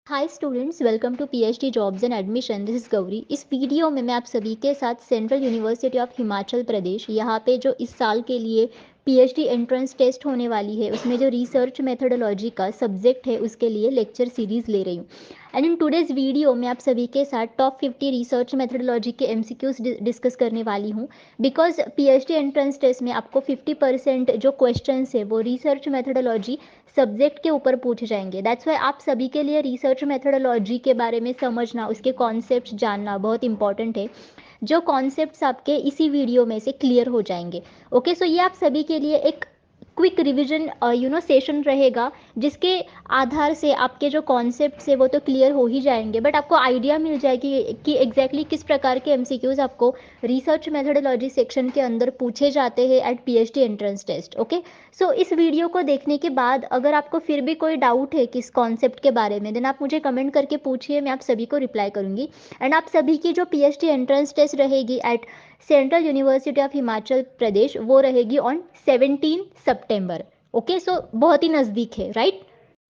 Hi students, welcome to PhD jobs and admission. This is Gauri. इस video में मैं आप सभी के साथ central university of Himachal Pradesh यहाँ पे जो इस साल के लिए पीएचडी एंट्रेंस टेस्ट होने वाली है उसमें जो रिसर्च मेथोडोलॉजी का सब्जेक्ट है उसके लिए लेक्चर सीरीज़ ले रही हूँ। एंड इन टुडेज़ वीडियो मैं आप सभी के साथ टॉप 50 रिसर्च मेथोडोलॉजी के एमसीक्यूज डिस्कस करने वाली हूँ। बिकॉज पीएचडी एंट्रेंस टेस्ट में आपको 50% जो क्वेश्चंस है वो रिसर्च मेथोडोलॉजी सब्जेक्ट के ऊपर पूछे जाएंगे। दैट्स वाई आप सभी के लिए रिसर्च मेथोडोलॉजी के बारे में समझना, उसके कॉन्सेप्ट्स जानना बहुत इंपॉर्टेंट है, जो कॉन्सेप्ट्स आपके इसी वीडियो में से क्लियर हो जाएंगे। ओके, सो ये आप सभी के लिए एक क्विक रिविजन सेशन रहेगा, जिसके आधार से आपके जो कॉन्सेप्ट्स है वो तो क्लियर हो ही जाएंगे, बट आपको आइडिया मिल जाएगी कि एग्जैक्टली किस प्रकार के एमसीक्यूज आपको रिसर्च मेथोडोलॉजी सेक्शन के अंदर पूछे जाते हैं at PhD entrance test. Okay, so इस वीडियो को देखने के बाद अगर आपको फिर भी कोई डाउट है किस कॉन्सेप्ट के बारे में, देन आप मुझे कमेंट करके पूछिए, मैं आप सभी को रिप्लाई करूंगी। एंड आप सभी की जो पीएचडी एंट्रेंस टेस्ट रहेगी at central university of Himachal Pradesh वो रहेगी ऑन 17 सितंबर। ओके, सो बहुत ही नज़दीक है, right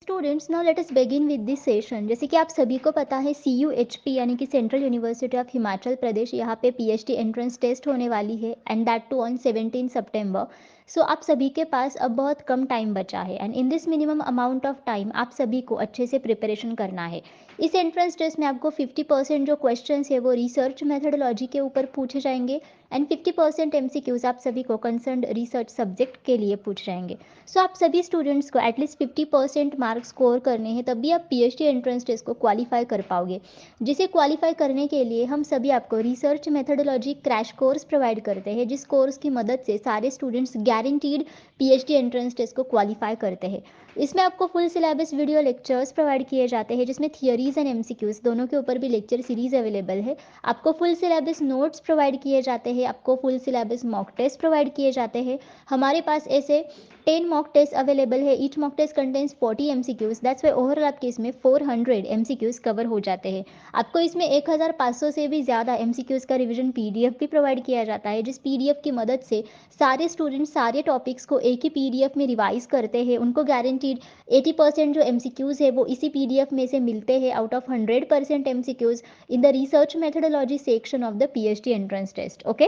students. Now let us begin with this session. जैसे कि आप सभी को पता है CUHP यानी कि central university of Himachal Pradesh, यहाँ पे पीएचडी एंट्रेंस टेस्ट होने वाली है एंड दैट टू ऑन 17 सितंबर। सो आप सभी के पास अब बहुत कम टाइम बचा है and in this minimum amount of time आप सभी को अच्छे से प्रिपरेशन करना है। इस एंट्रेंस टेस्ट में आपको 50% जो क्वेश्चन है वो रिसर्च मेथोडोलॉजी के ऊपर पूछे जाएंगे एंड 50% MCQs आप सभी को कंसर्न रिसर्च सब्जेक्ट के लिए पूछ जाएंगे। सो आप सभी स्टूडेंट्स को एटलीस्ट 50% मार्क्स स्कोर करने हैं, तभी आप पीएचडी एंट्रेंस टेस्ट को क्वालिफाई कर पाओगे। जिसे क्वालिफाई करने के लिए हम सभी आपको research methodology crash course provide करते हैं, जिस कोर्स की मदद से सारे students guaranteed PhD entrance test को क्वालिफाई करते हैं। इसमें आपको full syllabus video lectures provide किए जाते हैं, जिसमें थियरीज एंड एमसीक्यूज दोनों के ऊपर भी लेक्चर सीरीज अवेलेबल है। आपको फुल सिलेबस नोट्स प्रोवाइड किए जाते हैं, आपको full syllabus mock test provide किए जाते हैं। हमारे पास ऐसे 10 मॉक टेस्ट अवेलेबल है। Each mock test contains 40 MCQs। That's why overall आपके इसमें 400 MCQs कवर हो जाते हैं। आपको इसमें 1500 से भी ज़्यादा MCQs का रिवीजन PDF भी प्रोवाइड किया जाता है, जिस PDF की मदद से सारे स्टूडेंट्स सारे टॉपिक्स को एक ही PDF में रिवाइज करते हैं। उनको गारंटीड 80% जो MCQs है वो इसी PDF में से मिलते हैं out of 100% MCQs in the research methodology section of the PhD entrance test. Okay,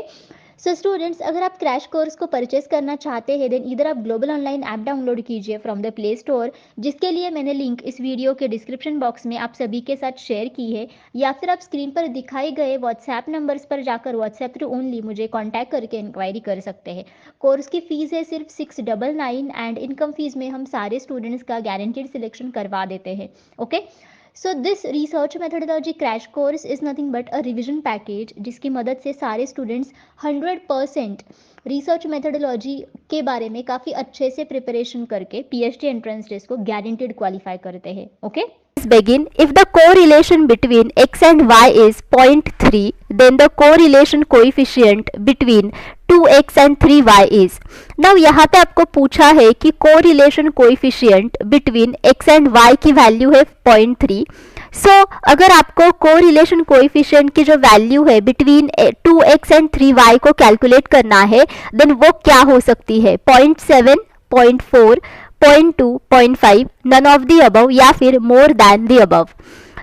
so students, अगर आप क्रैश कोर्स को परचेस करना चाहते हैं देन इधर आप ग्लोबल ऑनलाइन ऐप डाउनलोड कीजिए फ्रॉम द प्ले स्टोर, जिसके लिए मैंने लिंक इस वीडियो के डिस्क्रिप्शन बॉक्स में आप सभी के साथ शेयर की है, या फिर आप स्क्रीन पर दिखाए गए व्हाट्सएप नंबर्स पर जाकर व्हाट्सएप थ्रू ओनली मुझे कॉन्टैक्ट करके इंक्वायरी कर सकते हैं। कोर्स की फ़ीस है सिर्फ 699 एंड इनकम फीस में हम सारे स्टूडेंट्स का गारंटीड सिलेक्शन करवा देते हैं। Okay, so this research methodology crash course is nothing but a revision package, जिसकी मदद से सारे स्टूडेंट्स 100% रिसर्च मेथोडोलॉजी के बारे में काफ़ी अच्छे से प्रिपरेशन करके पीएचडी एंट्रेंस टेस्ट को गारंटीड क्वालिफाई करते हैं। Okay, begin. If the correlation between x and y is 0.3, then the correlation coefficient between 2x and 3y is. Now यहाँ पे आपको पूछा है कि correlation coefficient between x and y की वैल्यू है 0.3. सो अगर आपको कोरिलेशन कोएफिशिएंट की जो वैल्यू है बिटवीन 2x एंड 3y को कैलकुलेट करना है, देन वो क्या हो सकती है? 0.7, 0.4, 0.2, 0.5, none of the above या फिर more than the above.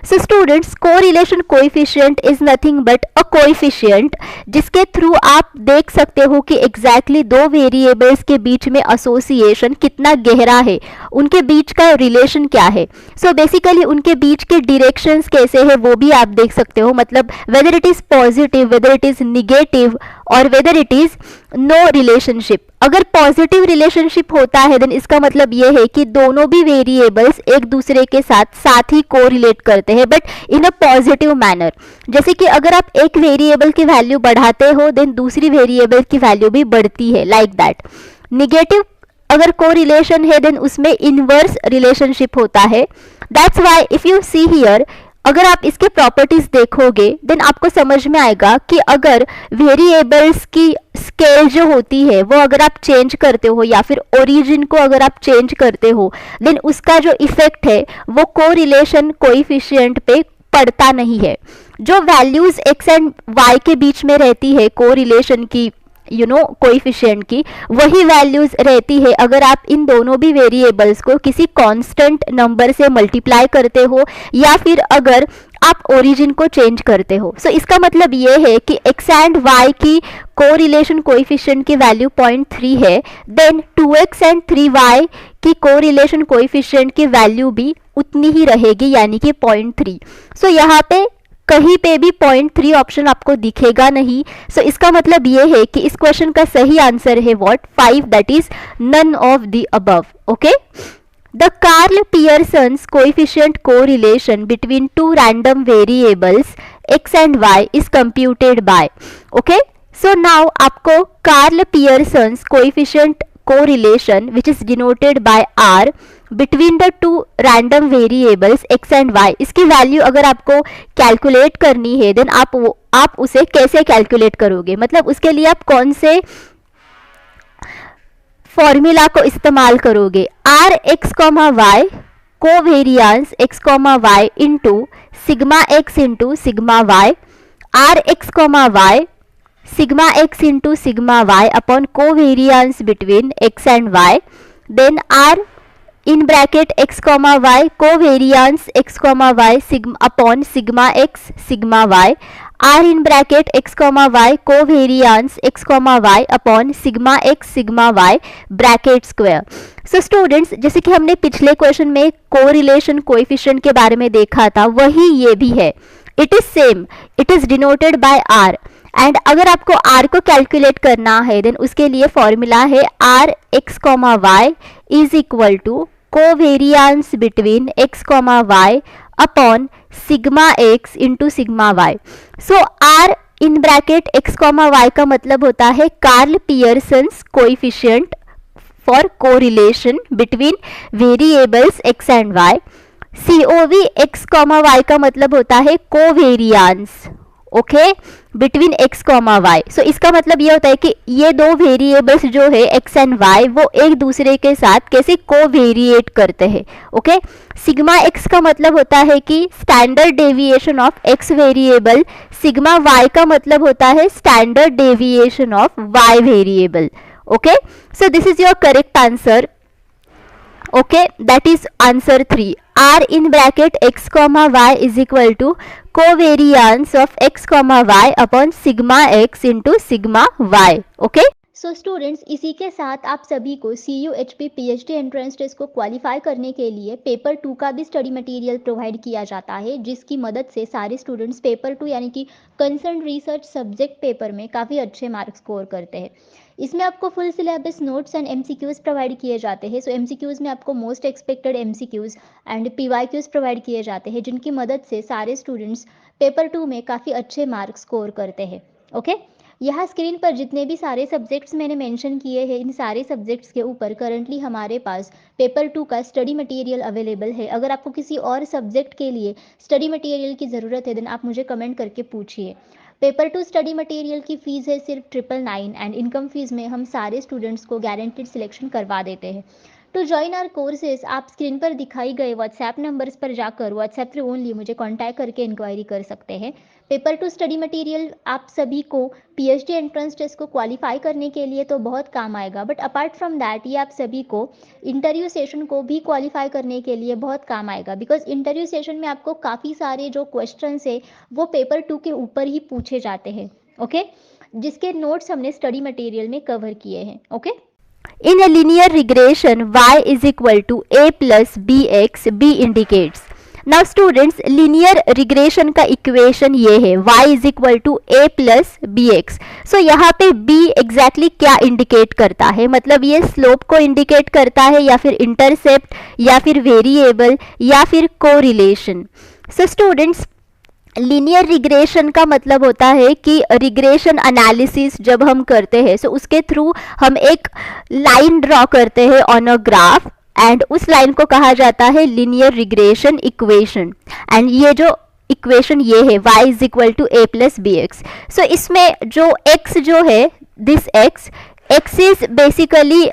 So students, correlation coefficient is nothing but a coefficient जिसके थ्रू आप देख सकते हो कि exactly दो वेरिएबल्स के बीच में एसोसिएशन कितना गहरा है, उनके बीच का रिलेशन क्या है। सो बेसिकली उनके बीच के डिरेक्शंस कैसे है वो भी आप देख सकते हो, मतलब whether it is positive, whether it is negative और whether it is no relationship. अगर पॉजिटिव रिलेशनशिप होता है देन इसका मतलब ये है कि दोनों भी वेरिएबल्स एक दूसरे के साथ ही कोरिलेट करते हैं, but in a positive manner. जैसे कि अगर आप एक वेरिएबल की वैल्यू बढ़ाते हो देन दूसरी वेरिएबल की वैल्यू भी बढ़ती है, लाइक दैट। निगेटिव अगर कोरिलेशन है देन उसमें इनवर्स रिलेशनशिप होता है। That's why if you see here, अगर आप इसके प्रॉपर्टीज देखोगे देन आपको समझ में आएगा कि अगर वेरिएबल्स की स्केल जो होती है वो अगर आप चेंज करते हो या फिर ओरिजिन को अगर आप चेंज करते हो देन उसका जो इफेक्ट है वो कोरिलेशन कोएफिशिएंट पे पड़ता नहीं है। जो वैल्यूज x एंड y के बीच में रहती है कोरिलेशन की कोएफिशिएंट की वही वैल्यूज रहती है अगर आप इन दोनों भी वेरिएबल्स को किसी कांस्टेंट नंबर से मल्टीप्लाई करते हो या फिर अगर आप ओरिजिन को चेंज करते हो। सो इसका मतलब ये है कि x एंड y की कोरिलेशन कोएफिशिएंट की वैल्यू 0.3 है, देन 2x एंड 3y की कोरिलेशन कोएफिशिएंट की वैल्यू भी उतनी ही रहेगी, यानी कि 0.3। सो यहाँ पे कहीं पे भी 0.3 ऑप्शन आपको दिखेगा नहीं। सो इसका मतलब ये है कि इस क्वेश्चन का सही आंसर है what 5, that is none of the above. Okay, the Karl Pearson's coefficient correlation between two random variables x and y is computed by. Okay, so now आपको Karl Pearson's coefficient correlation which is denoted by r between the two random variables x and y, इसकी value अगर आपको calculate करनी है then आप उसे कैसे calculate करोगे, मतलब उसके लिए आप कौन से फॉर्मूला को इस्तेमाल करोगे। R x comma y covariance x comma y into sigma x into sigma y, r x comma y sigma x into sigma y upon covariance between x and y, then r in bracket x comma y covariance x comma y upon sigma x sigma y, r in bracket x comma y covariance x comma y upon sigma x sigma y bracket square। So students, जैसे कि हमने पिछले question में correlation coefficient के बारे में देखा था, वही ये भी है। It is same, it is denoted by r and अगर आपको r को कैलकुलेट करना है देन उसके लिए फॉर्मूला है r x comma y is equal to covariance between x comma y upon sigma x into sigma y। So r in bracket x comma y का मतलब होता है Karl Pearson's coefficient for correlation between variables x and y। COV x comma y का मतलब होता है covariance, okay, between x comma y। So इसका मतलब ये होता है कि ये दो वेरिएबल्स जो है x एंड y वो एक दूसरे के साथ कैसे कोवेरिएट करते हैं। ओके, सिग्मा x का मतलब होता है कि standard deviation of x variable, sigma y का मतलब होता है standard deviation of y variable. Okay, so this is your correct answer. Okay, that is answer 3। r in bracket x comma y is equal to covariance of x comma y upon sigma x into sigma y। Okay, so students, इसी के साथ आप सभी को CUHP PhD entrance test को qualify करने के लिए पेपर 2 का भी स्टडी मटेरियल प्रोवाइड किया जाता है, जिसकी मदद से सारे स्टूडेंट्स पेपर 2 यानी कि कंसर्न रिसर्च सब्जेक्ट पेपर में काफ़ी अच्छे मार्क्स स्कोर करते हैं। इसमें आपको full syllabus notes and MCQs provide किए जाते हैं। सो MCQs में आपको most expected MCQs and PYQs provide किए जाते हैं, जिनकी मदद से सारे स्टूडेंट्स पेपर 2 में काफ़ी अच्छे मार्क्स स्कोर करते हैं। ओके, यहाँ स्क्रीन पर जितने भी सारे सब्जेक्ट्स मैंने मेंशन किए हैं, इन सारे सब्जेक्ट्स के ऊपर करंटली हमारे पास पेपर 2 का स्टडी मटेरियल अवेलेबल है। अगर आपको किसी और सब्जेक्ट के लिए स्टडी मटेरियल की ज़रूरत है देन आप मुझे कमेंट करके पूछिए। पेपर 2 स्टडी मटेरियल की फ़ीस है सिर्फ 999 एंड इनकम फीस में हम सारे स्टूडेंट्स को गारंटीड सिलेक्शन करवा देते हैं। टू ज्वाइन आवर कोर्सेज आप स्क्रीन पर दिखाई गए व्हाट्सएप नंबर्स पर जाकर व्हाट्सएप थ्रू ओनली मुझे कांटेक्ट करके इंक्वायरी कर सकते हैं। पेपर 2 स्टडी मटेरियल आप सभी को PhD एंट्रेंस टेस्ट को क्वालिफाई करने के लिए तो बहुत काम आएगा, बट अपार्ट फ्रॉम दैट ये आप सभी को इंटरव्यू सेशन को भी क्वालिफाई करने के लिए बहुत काम आएगा, बिकॉज इंटरव्यू सेशन में आपको काफ़ी सारे जो क्वेश्चन है वो पेपर 2 के ऊपर ही पूछे जाते हैं। ओके, जिसके नोट्स हमने स्टडी मटेरियल में कवर किए हैं। Okay, in a linear regression y is equal to a plus bx, b indicates। Now students, linear regression का इक्वेशन ये है y is equal to a plus b x. So यहाँ पे b exactly क्या indicate करता है, मतलब ये स्लोप को इंडिकेट करता है या फिर इंटरसेप्ट या फिर वेरिएबल या फिर correlation. So students, linear regression का मतलब होता है कि रिग्रेशन एनालिसिस जब हम करते हैं सो उसके थ्रू हम एक लाइन ड्रॉ करते हैं ऑन अ ग्राफ एंड उस लाइन को कहा जाता है लीनियर रिग्रेशन इक्वेशन। एंड ये जो इक्वेशन ये है y is equal to a plus b x. So इसमें जो x जो है, this x is basically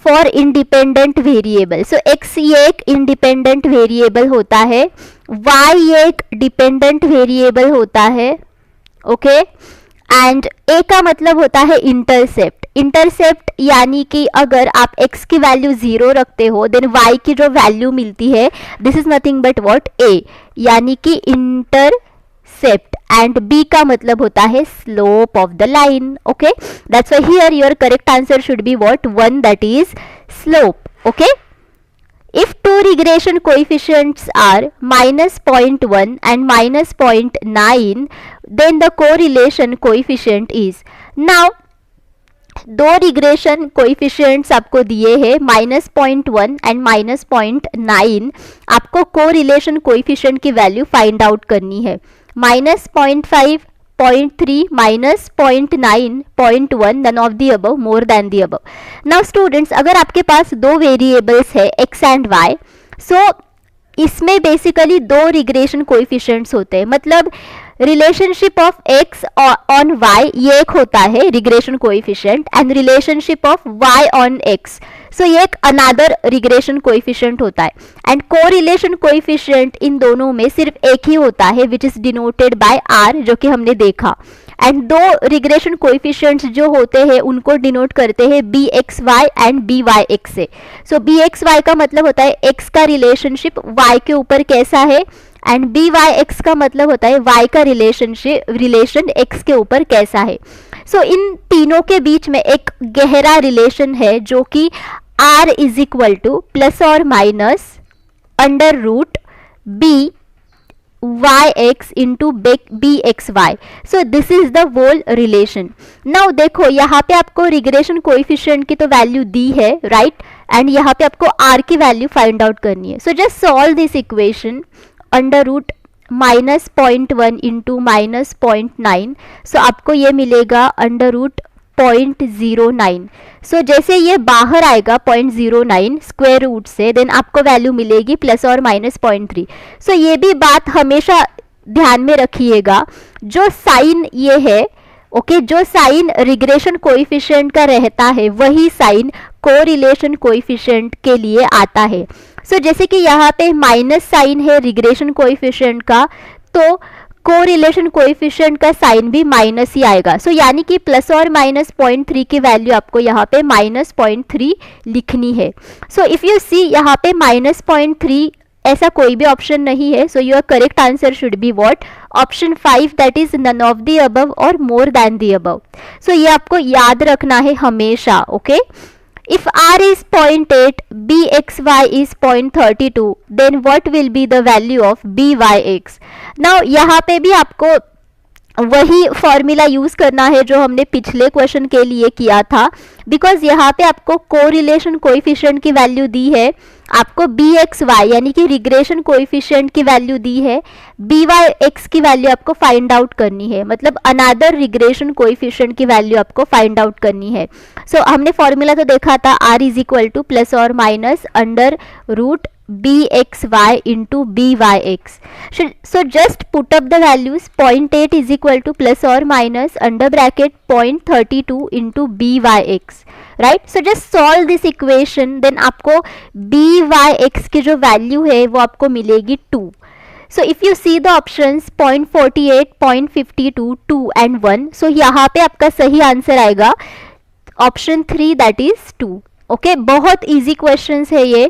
for independent variable. So x ये एक इंडिपेंडेंट वेरिएबल होता है, y ये एक डिपेंडेंट वेरिएबल होता है। ओके, एंड ए का मतलब होता है इंटरसेप्ट। इंटरसेप्ट यानी कि अगर आप x की वैल्यू 0 रखते हो देन y की जो वैल्यू मिलती है this is nothing but what a, यानी कि इंटरसेप्ट। एंड b का मतलब होता है slope of the line. Okay, that's why here your correct answer should be what 1, that is slope. Okay, if two regression coefficients are -0.1 and -0.9 then the correlation coefficient is, now दो regression coefficients आपको दिए हैं -0.1 and -0.9, आपको correlation coefficient की value find out करनी है। -0.5, 0.3, -0.9, 0.1, none of the above, more than the above. Now students, अगर आपके पास दो वेरिएबल्स है x एंड y, सो इसमें बेसिकली दो रिग्रेशन कोइफिशिएंट्स होते हैं, मतलब relationship of x on y ये एक होता है regression coefficient, and relationship of y on x, सो ये एक अनदर रिग्रेशन कोइफिशिएंट होता है। एंड कोरिलेशन कोइफिशिएंट इन दोनों में सिर्फ एक ही होता है which is denoted by r, जो कि हमने देखा। एंड दो रिग्रेशन कोइफिशिएंट्स जो होते हैं उनको डिनोट करते हैं bxy एंड byx से। सो bxy का मतलब होता है x का रिलेशनशिप y के ऊपर कैसा है, एंड byx का मतलब होता है y का रिलेशन x के ऊपर कैसा है। सो इन तीनों के बीच में एक गहरा रिलेशन है जो कि r is equal to plus और minus under root byx into bxy। So this is the whole relation. Now देखो यहाँ पे आपको रिग्रेशन कोइफिशिएंट की तो वैल्यू दी है, राइट, एंड यहाँ पे आपको r की वैल्यू फाइंड आउट करनी है। So just solve this equation, under root -0.1 into -0.9, so आपको ये मिलेगा अंडर रूट 0.09। सो जैसे ये बाहर आएगा 0.09 स्क्वायर रूट से, देन आपको वैल्यू मिलेगी प्लस और माइनस 0.3। सो ये भी बात हमेशा ध्यान में रखिएगा, जो साइन ये है, ओके, जो साइन रिग्रेशन कोइफिशिएंट का रहता है वही साइन कोरिलेशन कोइफिशिएंट के लिए आता है। सो जैसे कि यहाँ पे माइनस साइन है रिग्रेशन कोइफिशिएंट का, तो कोरिलेशन कोइफिशिएंट का साइन भी माइनस ही आएगा। सो यानी कि प्लस और माइनस 0.3 की वैल्यू आपको यहाँ पे -0.3 लिखनी है। सो इफ यू सी यहाँ पे -0.3 ऐसा कोई भी ऑप्शन नहीं है, so your correct answer should be what, option 5, that is none of the above or more than the above. So ये आपको याद रखना है हमेशा। Okay, if r is 0.8, bxy is 0.32, then what will be the value of byx? now यहाँ पे भी आपको वही फॉर्मूला यूज करना है जो हमने पिछले क्वेश्चन के लिए किया था, बिकॉज यहाँ पे आपको कोरिलेशन कोइफिशिएंट की वैल्यू दी है, आपको bxy यानी कि रिग्रेशन कोइफिशिएंट की वैल्यू दी है, byx की वैल्यू आपको फाइंड आउट करनी है, मतलब अनदर रिग्रेशन कोइफिशिएंट की वैल्यू आपको फाइंड आउट करनी है। सो हमने फॉर्मूला तो देखा था, r is equal to plus और minus under root bxy into byx. So just put up the values, 0.8 is equal to plus or minus under bracket 0.32 into byx, right? So just solve this equation, then आपको byx की जो value है वो आपको मिलेगी 2. So if you see the options 0.48, 0.52, 2 and 1, so यहाँ पे आपका सही आंसर आएगा ऑप्शन 3, दैट इज 2. ओके, बहुत इजी क्वेश्चंस है ये।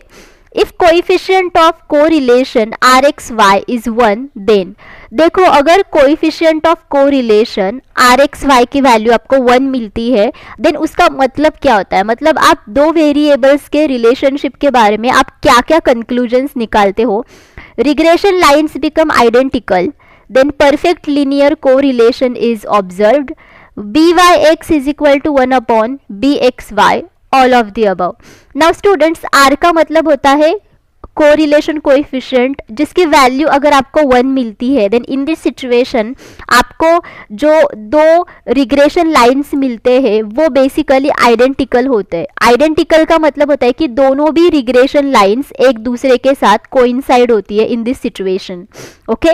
If coefficient of correlation rxy is 1, then देखो अगर कोइफिशिएंट ऑफ कोरिलेशन rxy की वैल्यू आपको 1 मिलती है, देन उसका मतलब क्या होता है, मतलब आप दो वेरिएबल्स के रिलेशनशिप के बारे में आप क्या क्या कंक्लूजन्स निकालते हो। Regression lines become identical, then perfect linear correlation is observed, byx is equal to 1 upon bxy, all of the above. Now students, r का मतलब होता है कोरिलेशन कोएफिशिएंट, जिसकी वैल्यू अगर आपको 1 मिलती है, देन इन दिस सिचुएशन आपको जो दो रिग्रेशन लाइंस मिलते हैं वो बेसिकली आइडेंटिकल होते हैं। आइडेंटिकल का मतलब होता है कि दोनों भी रिग्रेशन लाइंस एक दूसरे के साथ कोइंसाइड होती है in this situation. Okay,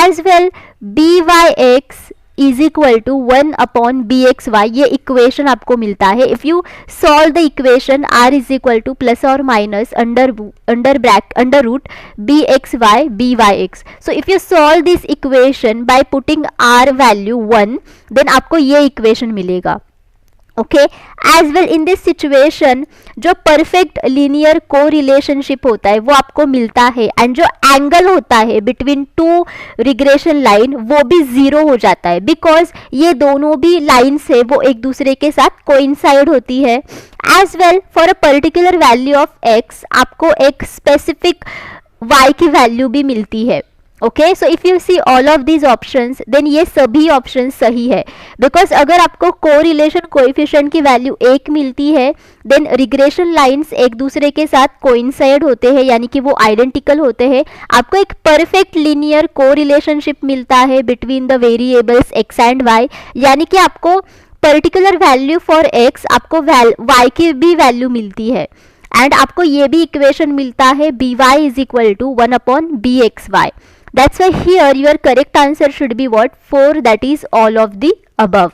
as well byx is equal to 1 upon b x y, ये इक्वेशन आपको मिलता है. If you solve the equation r is equal to plus और minus under root b x y b y x. So if you solve this equation by putting r value 1, then आपको ये equation मिलेगा. Okay, as well in this situation जो perfect linear को relationship होता है वो आपको मिलता है, एंड जो एंगल होता है बिटवीन टू रिग्रेशन लाइन वो भी जीरो हो जाता है, बिकॉज ये दोनों भी लाइन्स है वो एक दूसरे के साथ कोइंसाइड होती है. As well for a particular value of x आपको एक स्पेसिफिक वाई की वैल्यू भी मिलती है. Okay, so if you see all of these options, then ये सभी ऑप्शंस सही है, बिकॉज अगर आपको कोरिलेशन कोएफिशिएंट की वैल्यू 1 मिलती है, देन रिग्रेशन लाइंस एक दूसरे के साथ कोइंसाइड होते हैं, यानी कि वो आइडेंटिकल होते हैं. आपको एक परफेक्ट लीनियर कोरिलेशनशिप मिलता है between the variables x and y, यानी कि आपको पर्टिकुलर वैल्यू फॉर एक्स आपको वाई की भी वैल्यू मिलती है, एंड आपको ये भी इक्वेशन मिलता है b y is equal to 1 upon b x y. That's why here your correct answer should be what? 4, that is all of the above.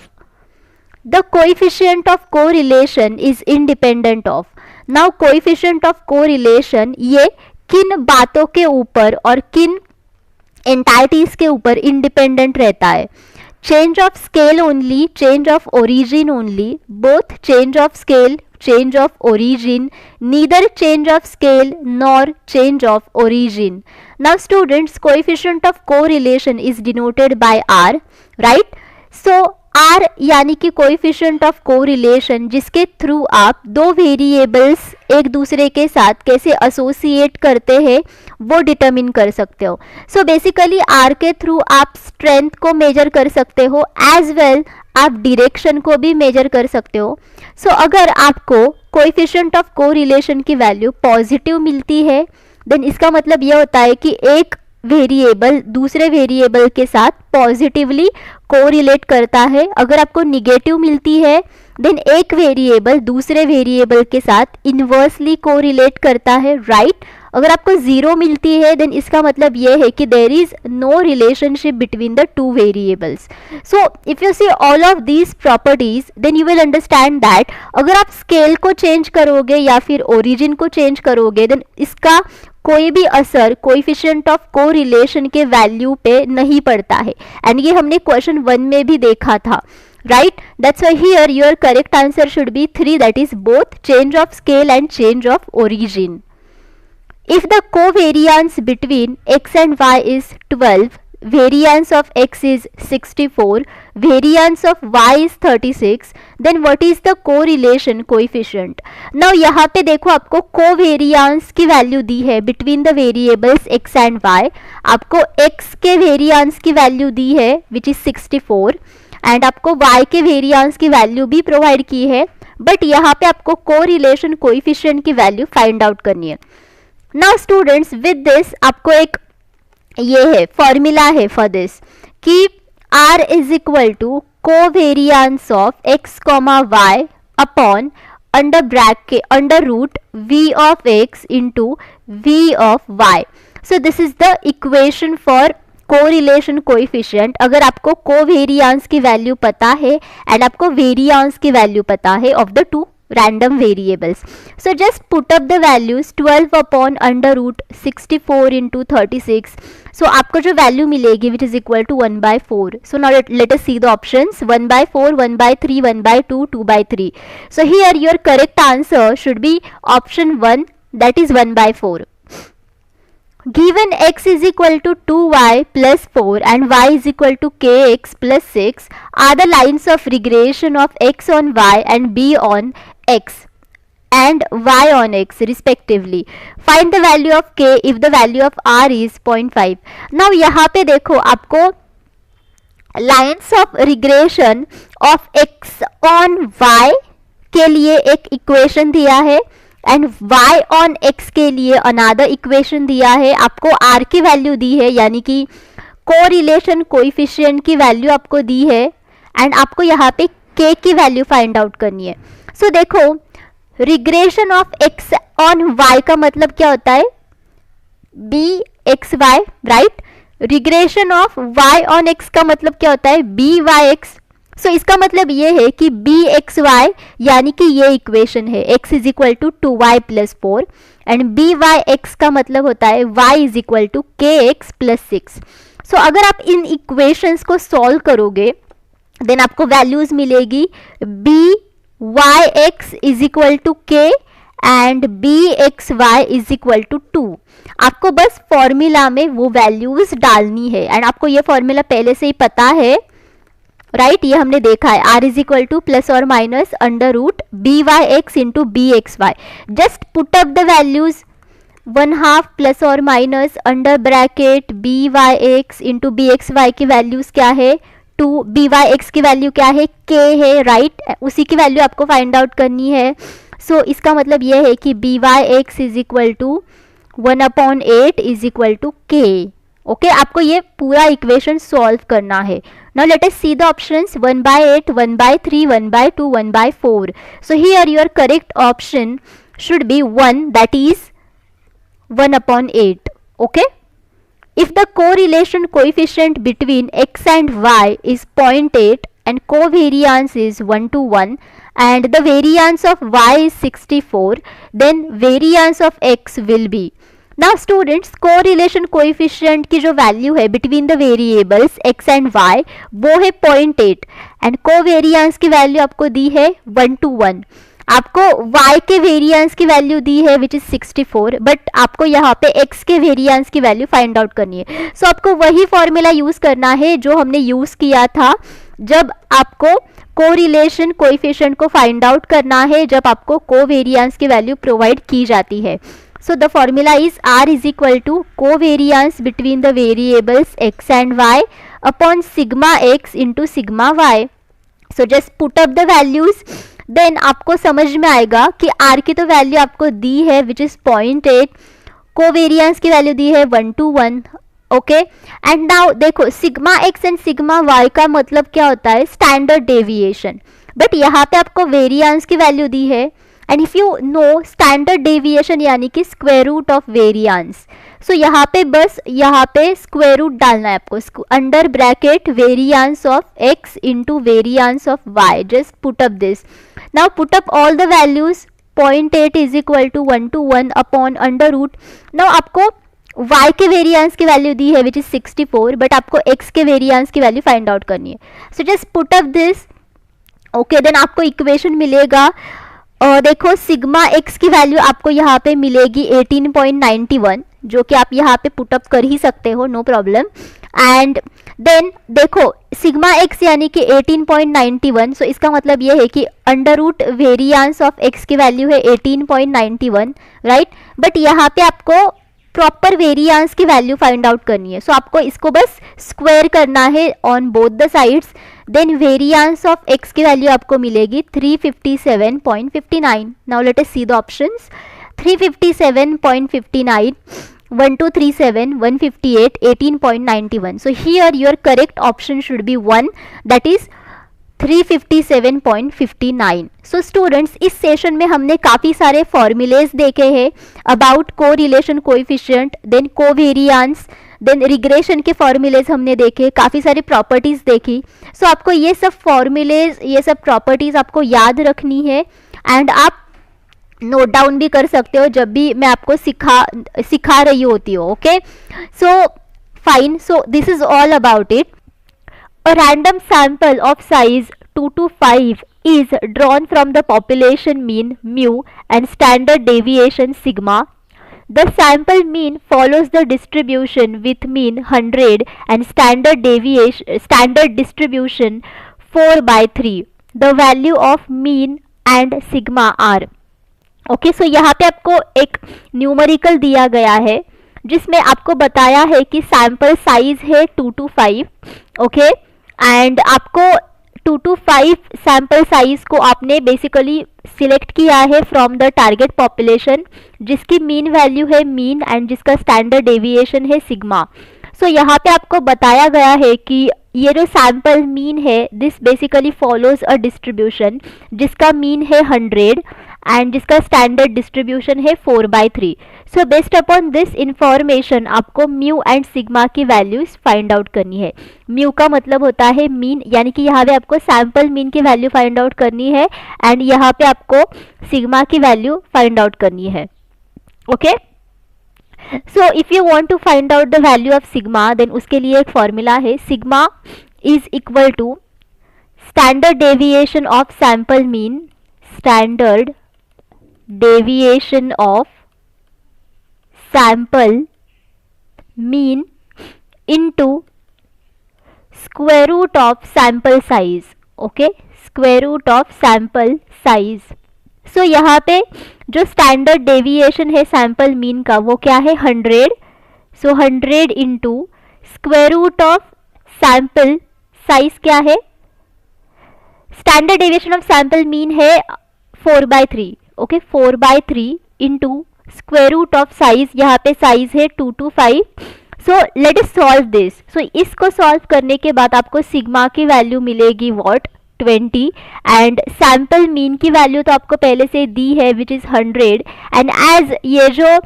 The coefficient of correlation is independent of. Now coefficient of correlation ये किन बातों के ऊपर और किन entities के ऊपर independent रहता है? Change of scale only, change of origin only, both change of scale, change of origin, neither change of scale nor change of origin. Now students, coefficient of correlation is denoted by R, right? So R यानी कि coefficient of correlation जिसके through आप दो variables एक दूसरे के साथ कैसे एसोसिएट करते हैं वो डिटरमिन कर सकते हो. सो बेसिकली R के थ्रू आप स्ट्रेंथ को मेजर कर सकते हो, एज वेल आप डायरेक्शन को भी मेजर कर सकते हो. सो अगर आपको कोएफिशिएंट ऑफ कोरिलेशन की वैल्यू पॉजिटिव मिलती है, देन इसका मतलब यह होता है कि एक वेरिएबल दूसरे वेरिएबल के साथ पॉजिटिवली कोरिलेट करता है. अगर आपको निगेटिव मिलती है, देन एक वेरिएबल दूसरे वेरिएबल के साथ इन्वर्सली कोरिलेट करता है, राइट? अगर आपको जीरो मिलती है, देन इसका मतलब यह है कि there is no relationship between the two variables. So if you see all of these properties, then you will understand that अगर आप स्केल को चेंज करोगे या फिर ओरिजिन को चेंज करोगे, देन इसका कोई भी असर कोएफिशिएंट ऑफ कोरिलेशन के वैल्यू पे नहीं पड़ता है, एंड ये हमने क्वेश्चन 1 में भी देखा था, right? That's why here your correct answer should be 3, that is both change of scale and change of origin. If the covariance between x and y is 12, variance of x is 64, variance of y is 36, then what is the correlation coefficient? Now यहाँ पे देखो आपको covariance की value दी है between the variables x and y. आपको x के variance की वैल्यू दी है which is 64, एंड आपको y के वेरिएंस की वैल्यू भी प्रोवाइड की है, बट यहाँ पे आपको कोरिलेशन कोएफिशिएंट की वैल्यू फाइंड आउट करनी है. नाउ स्टूडेंट्स, विद दिस आपको एक ये है फॉर्मूला है फॉर दिस कि r is equal to covariance of x comma y upon under root v of x into v of y. So this is the equation for correlation coefficient. अगर आपको covariance की value पता है and आपको variance की value पता है of the two random variables, so just put up the values 12 upon under root 64 into 36. So आपको जो वैल्यू मिलेगी which is equal to 1/4. So now let us see the options 1/4, 1/3, 1/2, 2/3. So here your correct answer should be option 1, that is 1/4. Given x is equal to 2y plus 4 and y is equal to kx plus 6 are the lines of regression of x on y and b on x and y on x respectively. Find the value of k if the value of r is 0.5. Now यहाँ पे देखो आपको lines of regression of x on y के लिए एक equation दिया है and y on x के लिए अनदर इक्वेशन दिया है. आपको r की वैल्यू दी है, यानी कि कोरिलेशन कोएफिशिएंट की वैल्यू आपको दी है, एंड आपको यहाँ पे k की वैल्यू फाइंड आउट करनी है. सो देखो regression of x on y का मतलब क्या होता है? b x y, right? Regression of y on x का मतलब क्या होता है, बी वाई एक्स। सो इसका मतलब ये है कि बी एक्स वाई, यानी कि ये इक्वेशन है x is equal to 2y plus 4 and b y x का मतलब होता है y is equal to k x plus 6। So अगर आप इन इक्वेशंस को सॉल्व करोगे देन आपको वैल्यूज मिलेगी b y x is equal to k and b x y is equal to 2। आपको बस फॉर्मूला में वो वैल्यूज डालनी है एंड आपको ये फॉर्मूला पहले से ही पता है, राइट ये हमने देखा है, r is equal to plus और minus under root b y x into b x y. Just put up the values 1/2 plus और minus under bracket b y x into b x y की values क्या है 2, b y x की value क्या है k है, right उसी की वैल्यू आपको फाइंड आउट करनी है। सो इसका मतलब ये है कि b y x is equal to 1/8 is equal to k। Okay, आपको ये पूरा इक्वेशन सॉल्व करना है। Now let us see the options 1/8, 1/3, 1/2, 1/4। So here your correct option should be 1, that is 1/8. Okay, if the correlation coefficient between x and y is 0.8 and covariance is 1:1 and the variance of y is 64, then variance of x will be। Now students, correlation coefficient की जो value है between the variables x and y वो है 0.8 and covariance की value आपको दी है 1:1। आपको y के वेरिएंस की वैल्यू दी है विच इज 64, बट आपको यहाँ पे x के वेरिएंस की वैल्यू फाइंड आउट करनी है। सो आपको वही फॉर्मूला यूज करना है जो हमने यूज किया था जब आपको कोरिलेशन कोएफिशिएंट को फाइंड आउट करना है, जब आपको कोवेरिएंस की वैल्यू प्रोवाइड की जाती है। So the formula is r is equal to covariance between the variables x and y upon sigma x into sigma y। So just put up the values, then आपको समझ में आएगा कि r की तो वैल्यू आपको दी है विच इज 0.8, कोवेरिएंस की वैल्यू दी है 1:1। ओके, एंड नाउ देखो sigma x and sigma y का मतलब क्या होता है, स्टैंडर्ड डेविएशन, बट यहाँ पे आपको वेरिएंस की वैल्यू दी है and if you know standard deviation यानी कि स्क्वायर रूट ऑफ वेरिएंस। सो यहाँ पे बस यहाँ पे स्क्वायर रूट डालना है आपको, under bracket variance of x into variance of y। Just put up this, now put up all the values. 0.8 is equal to 1:1 upon under root. Now आपको y के वेरिएंस की वैल्यू दी है which is 64, but आपको x के variance की value find out करनी है। So just put up this. Okay, then आपको इक्वेशन मिलेगा देखो सिग्मा x की वैल्यू आपको यहाँ पे मिलेगी 18.91, जो कि आप यहाँ पे पुटअप कर ही सकते हो, नो प्रॉब्लम। एंड देन देखो सिग्मा x यानी कि 18.91, सो इसका मतलब ये है कि under root variance of x की वैल्यू है 18.91, राइट। बट यहाँ पे आपको प्रॉपर वेरिएंस की वैल्यू फाइंड आउट करनी है, सो आपको इसको बस स्क्वायर करना है on both the sides. Then variance of x की वैल्यू आपको मिलेगी 357.59। Now let us see the options. 357.59, 1237, 158, 18.91। so here your correct option should be 1, that is 357.59। So students, इस सेशन में हमने काफ़ी सारे फॉर्मूलेज देखे हैं about correlation coefficient, then covariance, then regression के फॉर्मूलेज हमने देखे, काफ़ी सारी प्रॉपर्टीज़ देखी। सो आपको ये सब फॉर्मूलेज, ये सब प्रॉपर्टीज़ आपको याद रखनी है एंड आप नोट डाउन भी कर सकते हो जब भी मैं आपको सिखा रही होती हूँ। Okay, so fine, so this is all about it. A random sample of size 2 to 5 is drawn from the population mean mu and standard deviation sigma. The sample mean follows the distribution with mean 100 and standard distribution 4/3. The value of mean and sigma are। Okay, so यहाँ पे आपको एक numerical दिया गया है जिसमें आपको बताया है कि सैम्पल साइज है 2 to 5। ओके, एंड आपको 2 to 5 सैम्पल साइज को आपने बेसिकली सिलेक्ट किया है फ्रॉम द टारगेट पॉपुलेशन, जिसकी मीन वैल्यू है मीन एंड जिसका स्टैंडर्ड डेविएशन है सिग्मा। सो यहाँ पे आपको बताया गया है कि ये जो सैम्पल मीन है this basically follows a distribution जिसका मीन है 100 एंड जिसका स्टैंडर्ड डिस्ट्रीब्यूशन है 4/3। सो बेस्ड अपॉन दिस इंफॉर्मेशन आपको म्यू एंड सिग्मा की वैल्यूज फाइंड आउट करनी है। म्यू का मतलब होता है मीन, यानी कि यहाँ पे आपको सैम्पल मीन की वैल्यू फाइंड आउट करनी है एंड यहाँ पे आपको सिग्मा की वैल्यू फाइंड आउट करनी है। Okay, so if you want to find out the value of sigma then उसके लिए एक फॉर्मूला है, sigma is equal to standard deviation of sample mean, standard deviation of sample mean into square root of sample size. Okay, square root of sample size. So यहाँ पे जो standard deviation है sample mean का वो क्या है 100। सो 100 into square root of sample size क्या है, standard deviation of sample mean है 4/3। Okay, 4/3 into square root of size, यहाँ पे साइज है 225। So let us solve this. So इसको सॉल्व करने के बाद आपको सिग्मा की वैल्यू मिलेगी व्हाट 20 एंड सैम्पल मीन की वैल्यू तो आपको पहले से दी है विच इज 100 एंड एज ये जो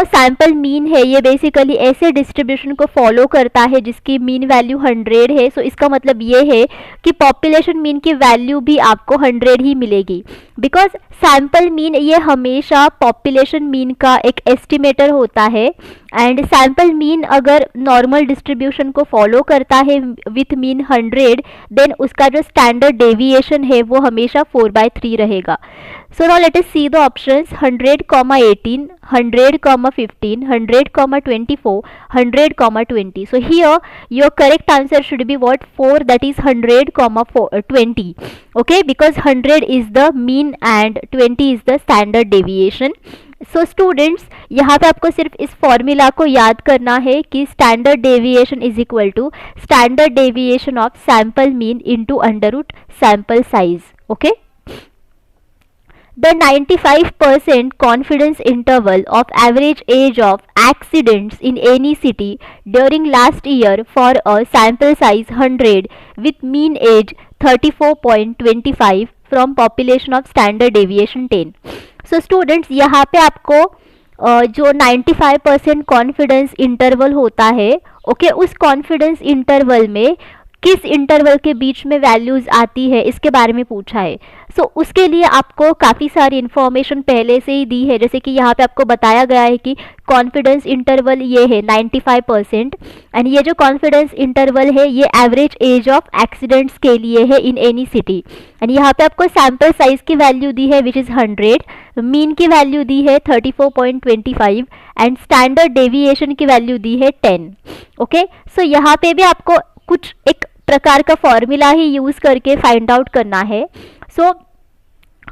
सैम्पल मीन है ये बेसिकली ऐसे डिस्ट्रीब्यूशन को फॉलो करता है जिसकी मीन वैल्यू 100 है। सो इसका मतलब ये है कि पॉपुलेशन मीन की वैल्यू भी आपको 100 ही मिलेगी, बिकॉज सैम्पल मीन ये हमेशा पॉपुलेशन मीन का एक एस्टिमेटर होता है एंड सैम्पल मीन अगर नॉर्मल डिस्ट्रीब्यूशन को फॉलो करता है विथ मीन 100 देन उसका जो स्टैंडर्ड डेविएशन है वो हमेशा 4/3 रहेगा। So now let us see the options 100, 18, 100, 15, 100, 24, 100, 20. So here your correct answer should be what 4, that is 100, 20. Okay, because 100 is the mean and 20 is the standard deviation. So students यहाँ पे आपको सिर्फ इस formula को याद करना है कि standard deviation is equal to standard deviation of sample mean into under root sample size. Okay, the 95% confidence interval of average age of accidents in any city during last year for a sample size 100 with mean age 34.25 from population of standard deviation 10. So students यहाँ पे आपको जो 95% confidence interval होता है okay उस confidence interval में किस interval के बीच में वैल्यूज आती है इसके बारे में पूछा है। सो उसके लिए आपको काफ़ी सारी इन्फॉर्मेशन पहले से ही दी है, जैसे कि यहाँ पे आपको बताया गया है कि कॉन्फिडेंस इंटरवल ये है 95% एंड ये जो कॉन्फिडेंस इंटरवल है ये एवरेज एज ऑफ एक्सीडेंट्स के लिए है इन एनी सिटी एंड यहाँ पे आपको सैम्पल साइज की वैल्यू दी है विच इज़ 100, मीन की वैल्यू दी है 34.25 एंड स्टैंडर्ड डेविएशन की वैल्यू दी है 10। ओके, सो यहाँ पे भी आपको कुछ एक प्रकार का फॉर्मूला ही यूज करके फाइंड आउट करना है। सो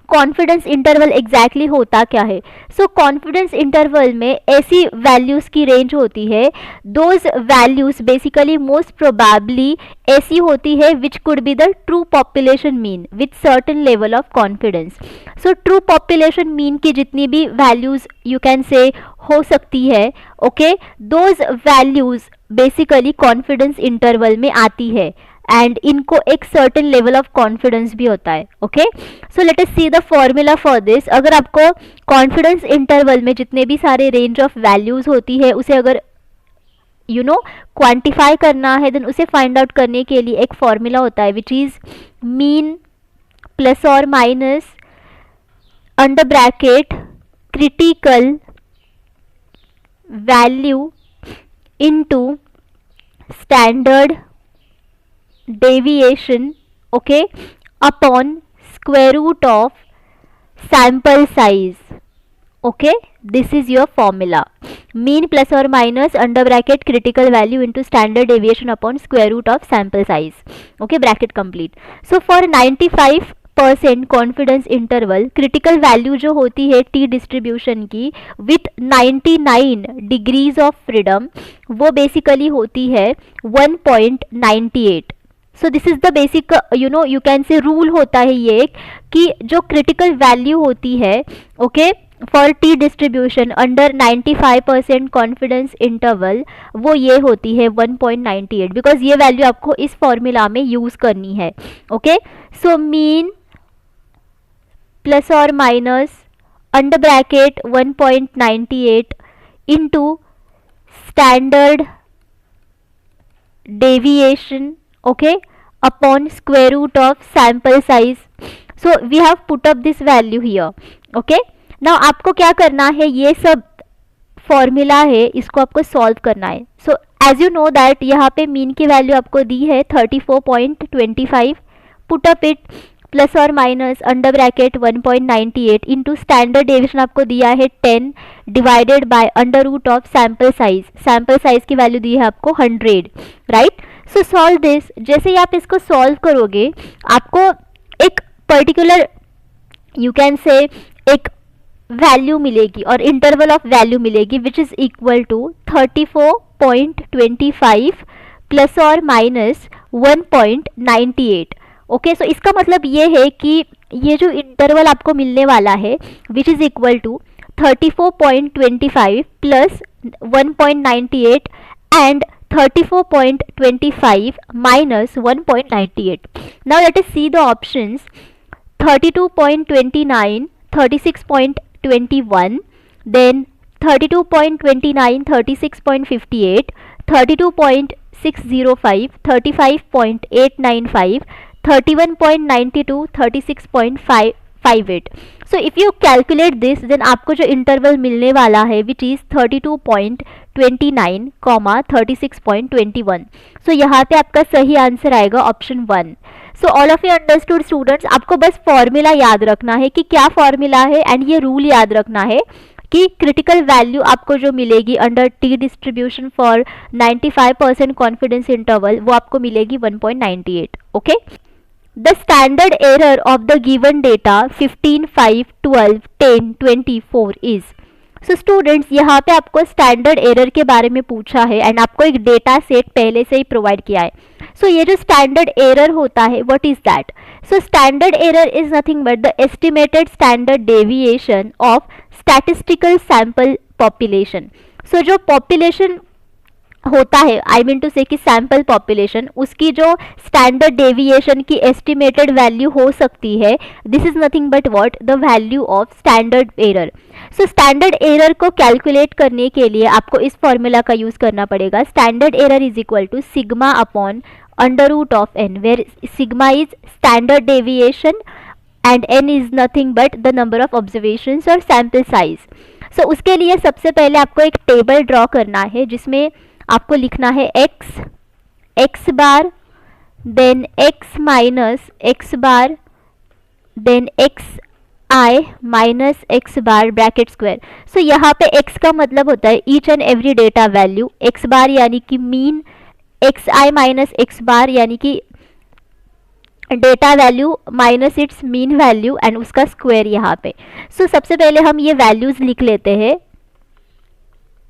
कॉन्फिडेंस इंटरवल एग्जैक्टली होता क्या है? सो कॉन्फिडेंस इंटरवल में ऐसी वैल्यूज की रेंज होती है, those values basically most probably ऐसी होती है which could be the true population mean with certain level of confidence. So true population mean की जितनी भी वैल्यूज यू कैन से हो सकती है okay those values basically confidence interval में आती है एंड इनको एक सर्टेन लेवल ऑफ कॉन्फिडेंस भी होता है। Okay, so let us see the formula for this. अगर आपको कॉन्फिडेंस इंटरवल में जितने भी सारे रेंज ऑफ वैल्यूज होती है उसे अगर क्वांटिफाई करना है देन उसे फाइंड आउट करने के लिए एक फॉर्मूला होता है विच इज मीन प्लस और minus under bracket critical value into standard deviation okay upon square root of sample size. Okay, this is your formula, mean plus or minus under bracket critical value into standard deviation upon square root of sample size. Okay, bracket complete. So for 95% confidence interval critical value जो होती है T distribution की with 99 degrees of freedom वो basically होती है 1.98। सो this is the basic you can से rule होता है ये कि जो क्रिटिकल वैल्यू होती है okay for T distribution under 95% confidence interval वो ये होती है 1.98 बिकॉज ये वैल्यू आपको इस फॉर्मूला में यूज करनी है। ओके, सो मीन प्लस और minus under bracket 1.98 into standard deviation, okay, upon square root of sample size. So we have put up this value here. Okay, now आपको क्या करना है, ये सब फॉर्मूला है, इसको आपको सॉल्व करना है. So as you know that यहाँ पे मीन की वैल्यू आपको दी है 34.25. पुट अप इट प्लस और minus under bracket 1.98 into standard deviation आपको दिया है 10 divided by under root of sample size. Sample size की वैल्यू दी है आपको 100, राइट. So solve this. जैसे ही आप इसको सॉल्व करोगे आपको एक पर्टिकुलर यू कैन से एक वैल्यू मिलेगी और इंटरवल ऑफ वैल्यू मिलेगी which is equal to 34.25 plus और माइनस 1.98. ओके, सो इसका मतलब ये है कि ये जो इंटरवल आपको मिलने वाला है which is equal to 34.25 plus 1.98 and 34.25 minus 1.98. Now let us see the options. 32.29, 36.21, then 32.29, 36.58, 32.605, 35.895, 31.92, 36.58. So if you calculate this, then आपको जो इंटरवल मिलने वाला है विच इज 32.29, 36.21. सो यहाँ पे आपका सही आंसर आएगा option 1. So all of you understood students. आपको बस फॉर्मूला याद रखना है कि क्या फॉर्मूला है एंड ये रूल याद रखना है कि क्रिटिकल वैल्यू आपको जो मिलेगी under T distribution for 95% confidence interval वो आपको मिलेगी 1.98. Okay. The standard error of the given data 15, 5, 12, 10, 24 is. So students, यहाँ पे आपको स्टैंडर्ड एरर के बारे में पूछा है एंड आपको एक डेटा सेट पहले से ही प्रोवाइड किया है. सो ये जो स्टैंडर्ड एरर होता है what is that? So standard error is nothing but the estimated standard deviation of statistical sample population. So जो पॉपुलेशन होता है, आई मीन टू से कि सैंपल पॉपुलेशन, उसकी जो स्टैंडर्ड डेविएशन की एस्टिमेटेड वैल्यू हो सकती है, this is nothing but what, the value of standard error. So standard error को कैलकुलेट करने के लिए आपको इस फॉर्मूला का यूज करना पड़ेगा. Standard error is equal to sigma upon under root of n, where sigma is standard deviation and n is nothing but the number of observations or sample size. So उसके लिए सबसे पहले आपको एक table draw करना है जिसमें आपको लिखना है x बार, देन x माइनस x बार, then xi minus x bar bracket square. So यहाँ पे x का मतलब होता है each and every data value, x बार यानी कि मीन, xi माइनस x बार यानी कि data value minus it's mean value and उसका स्क्वायर यहाँ पे. सो सबसे पहले हम ये वैल्यूज लिख लेते हैं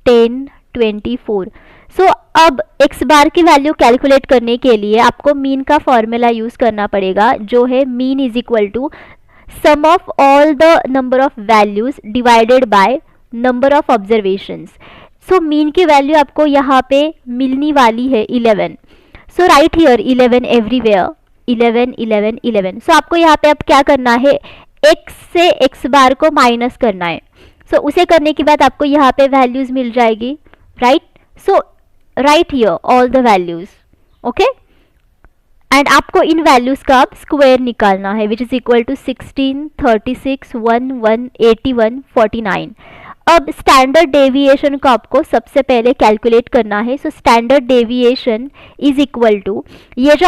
10, 24. सो अब x बार की वैल्यू कैलकुलेट करने के लिए आपको मीन का फॉर्मूला यूज करना पड़ेगा जो है mean is equal to sum of all the number of values divided by number of observations. So mean की वैल्यू आपको यहाँ पे मिलने वाली है 11. So write here 11 everywhere, 11, 11, 11. So आपको यहाँ पे अब क्या करना है, x से x बार को माइनस करना है. सो उसे करने के बाद आपको यहाँ पे वैल्यूज मिल जाएगी, right. So write here all the values, okay, and आपको इन वैल्यूज का अब स्क्वायर निकालना है विच इज इक्वल टू 16, 36, 1, 1, 81, 49. अब स्टैंडर्ड डेविएशन को आपको सबसे पहले कैलकुलेट करना है. So standard deviation is equal to ये जो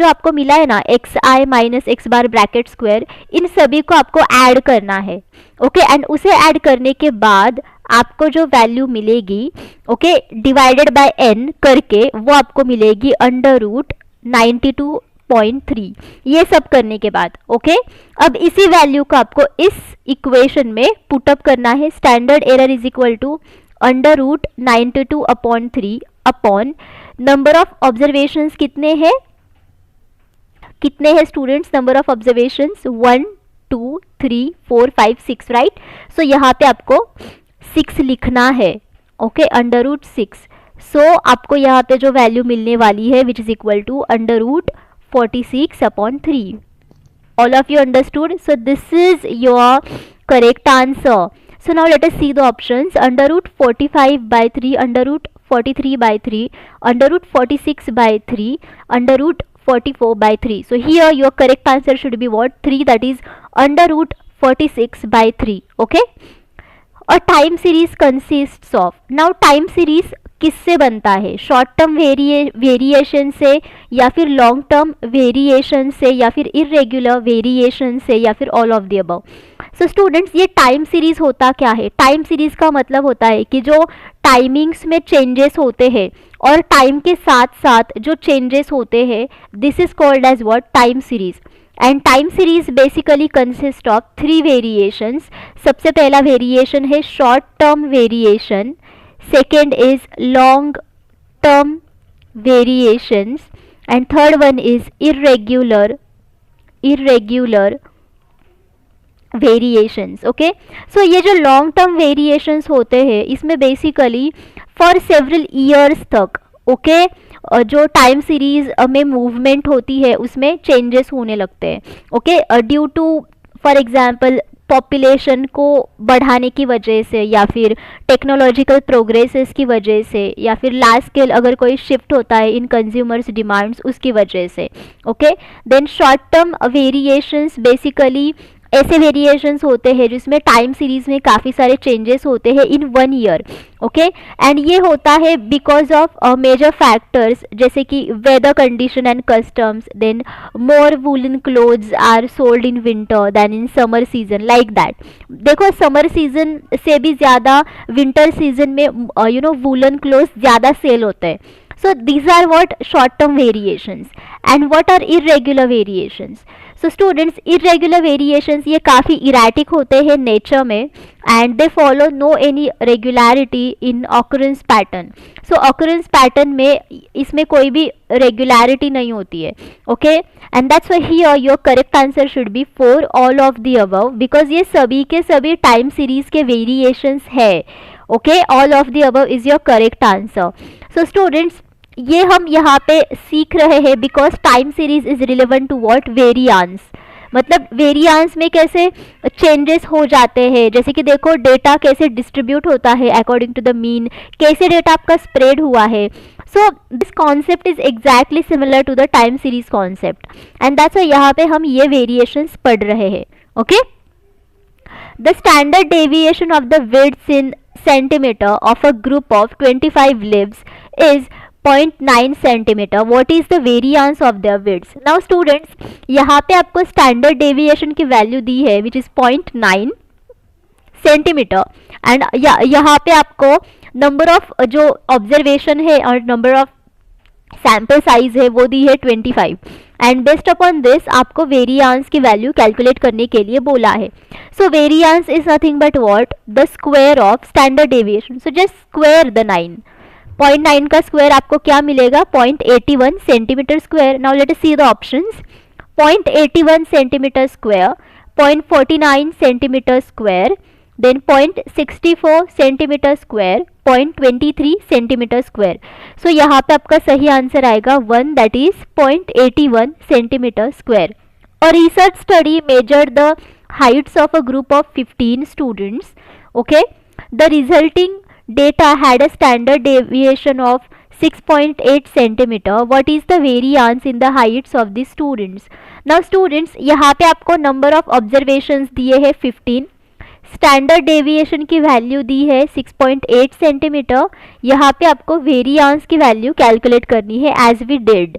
आपको मिला है ना xi minus x bar bracket square, इन सभी को आपको ऐड करना है, ओके, एंड उसे ऐड करने के बाद आपको जो वैल्यू मिलेगी, ओके, डिवाइडेड बाय n करके वो आपको मिलेगी अंडर रूट 92.3. ये सब करने के बाद, ओके, अब इसी वैल्यू को आपको इस इक्वेशन में पुटअप करना है. Standard error is equal to under root 92/3 upon number of observations कितने हैं students, number of observations 1, 2, 3, 4, 5, 6, right. So यहाँ पे आपको 6 लिखना है, ओके, अंडर रूट 6. सो आपको यहाँ पे जो वैल्यू मिलने वाली है which is equal to under root 46/3. All of you understood? So this is your correct answer. So now let us see the options. Under root 45 by 3, under root 43 by 3, under root 46 by 3, under root 44 by 3. So here your correct answer should be what? 3, that is under root 46 by 3. Okay. और time series consists of, now time series किससे बनता है? Short term variation से, या फिर long term variation से, या फिर इरेगुलर वेरिएशन से, या फिर all of the above. So students, ये टाइम सीरीज होता क्या है? टाइम सीरीज का मतलब होता है कि जो टाइमिंग्स में चेंजेस होते हैं और टाइम के साथ साथ जो चेंजेस होते हैं, this is called as what? Time series. And time series basically consist of 3 variations. सबसे पहला वेरिएशन है short term variation, second is long term variations, and third one is irregular variations. Okay, so ये जो long term variations होते हैं, इसमें basically for several years तक, okay, जो टाइम सीरीज में मूवमेंट होती है उसमें चेंजेस होने लगते हैं. Okay, due to for example population को बढ़ाने की वजह से, या फिर टेक्नोलॉजिकल प्रोग्रेसेस की वजह से, या फिर लार्ज स्केल अगर कोई शिफ्ट होता है इन कंज्यूमर्स डिमांड्स उसकी वजह से. Okay, then short term variations basically ऐसे वेरिएशंस होते हैं जिसमें टाइम सीरीज में काफ़ी सारे चेंजेस होते हैं इन 1 ईयर. ओके, एंड ये होता है बिकॉज ऑफ मेजर फैक्टर्स जैसे कि weather condition and customs, then more woollen clothes are sold in winter than in summer season, like that. देखो, समर सीजन से भी ज़्यादा विंटर सीजन में वूलन क्लोथ्स ज़्यादा सेल होते हैं. So these are what? Short term variations. And what are irregular variations? So students, irregular variations ये काफ़ी erratic होते हैं नेचर में, and they follow no any regularity in occurrence pattern. So occurrence pattern में इसमें कोई भी regularity नहीं होती है. Okay, and that's why here your correct answer should be 4 all of the above, because ये सभी के सभी time series के variations है. Okay, all of the above is your correct answer. So students, ये हम यहाँ पे सीख रहे हैं because time series is relevant to what? Variance. मतलब वेरियांस में कैसे चेंजेस हो जाते हैं, जैसे कि देखो डेटा कैसे डिस्ट्रीब्यूट होता है अकॉर्डिंग टू द मीन, कैसे डेटा आपका स्प्रेड हुआ है. So this concept is exactly similar to the time series concept, and that's why यहाँ पे हम ये वेरिएशंस पढ़ रहे हैं. Okay, the standard deviation of the width in centimetre of a group of 25 leaves is 0.9 centimetre. What is the variance of their width? Now students, यहाँ पे आपको स्टैंडर्ड डेविएशन की वैल्यू दी है विच इज 0.9 सेंटीमीटर, एंड यहाँ पे आपको number of जो ऑब्जर्वेशन है और नंबर ऑफ सैंपल साइज है वो दी है 25, एंड बेस्ड अपॉन दिस आपको वेरिएंस की वैल्यू कैलकुलेट करने के लिए बोला है. So variance is nothing but what? The square of standard deviation. So just square the 9. 0.9 का स्क्वायर आपको क्या मिलेगा? 0.81 centimetre square. Now let us see the options. 0.81 centimetre square, 0.49 centimetre square, then 0.64 centimetre square, 0.23 centimetre square. So यहाँ पे आपका सही answer आएगा 1, that is 0.81 centimetre square. और research study measured the heights of a group of 15 students. Okay, the resulting data had a standard deviation of 6.8 centimeter. What is the variance in the heights of the students? Now students, यहाँ पे आपको number of observations दिए हैं 15, standard deviation की value दी है 6.8 centimetre. यहाँ पे आपको वेरिएंस की वैल्यू कैलकुलेट करनी है as we did.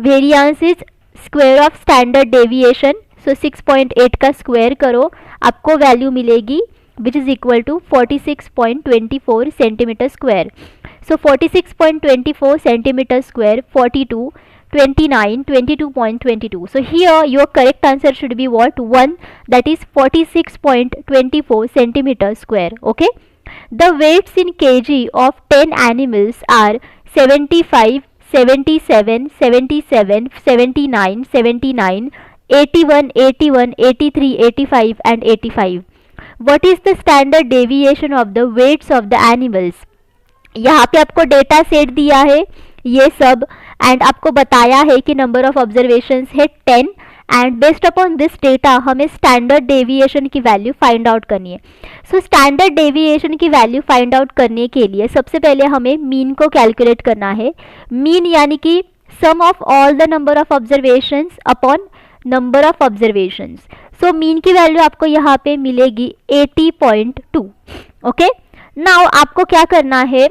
Variance is square of standard deviation. So 6.8 का स्क्वायर करो, आपको वैल्यू मिलेगी which is equal to 46.24 centimeter square. So 46.24 centimeter square, 42, 29, 22.22. So here your correct answer should be what? 1, that is 46.24 centimeter square. Okay, the weights in kg of 10 animals are 75, 77, 77, 79, 79, 81, 81, 83, 85 and 85. What is the standard deviation of the weights of the animals? यहाँ पे आपको data set दिया है ये सब, and आपको बताया है कि नंबर ऑफ ऑब्जर्वेशंस है 10, and based upon this data हमें स्टैंडर्ड डेविएशन की वैल्यू फाइंड आउट करनी है। सो स्टैंडर्ड डेविएशन की वैल्यू फाइंड आउट करने के लिए सबसे पहले हमें मीन को कैलकुलेट करना है। मीन यानी कि sum of all the number of observations upon number of observations. So mean की वैल्यू आपको यहाँ पे मिलेगी 80.2। ओके, नाउ आपको क्या करना है,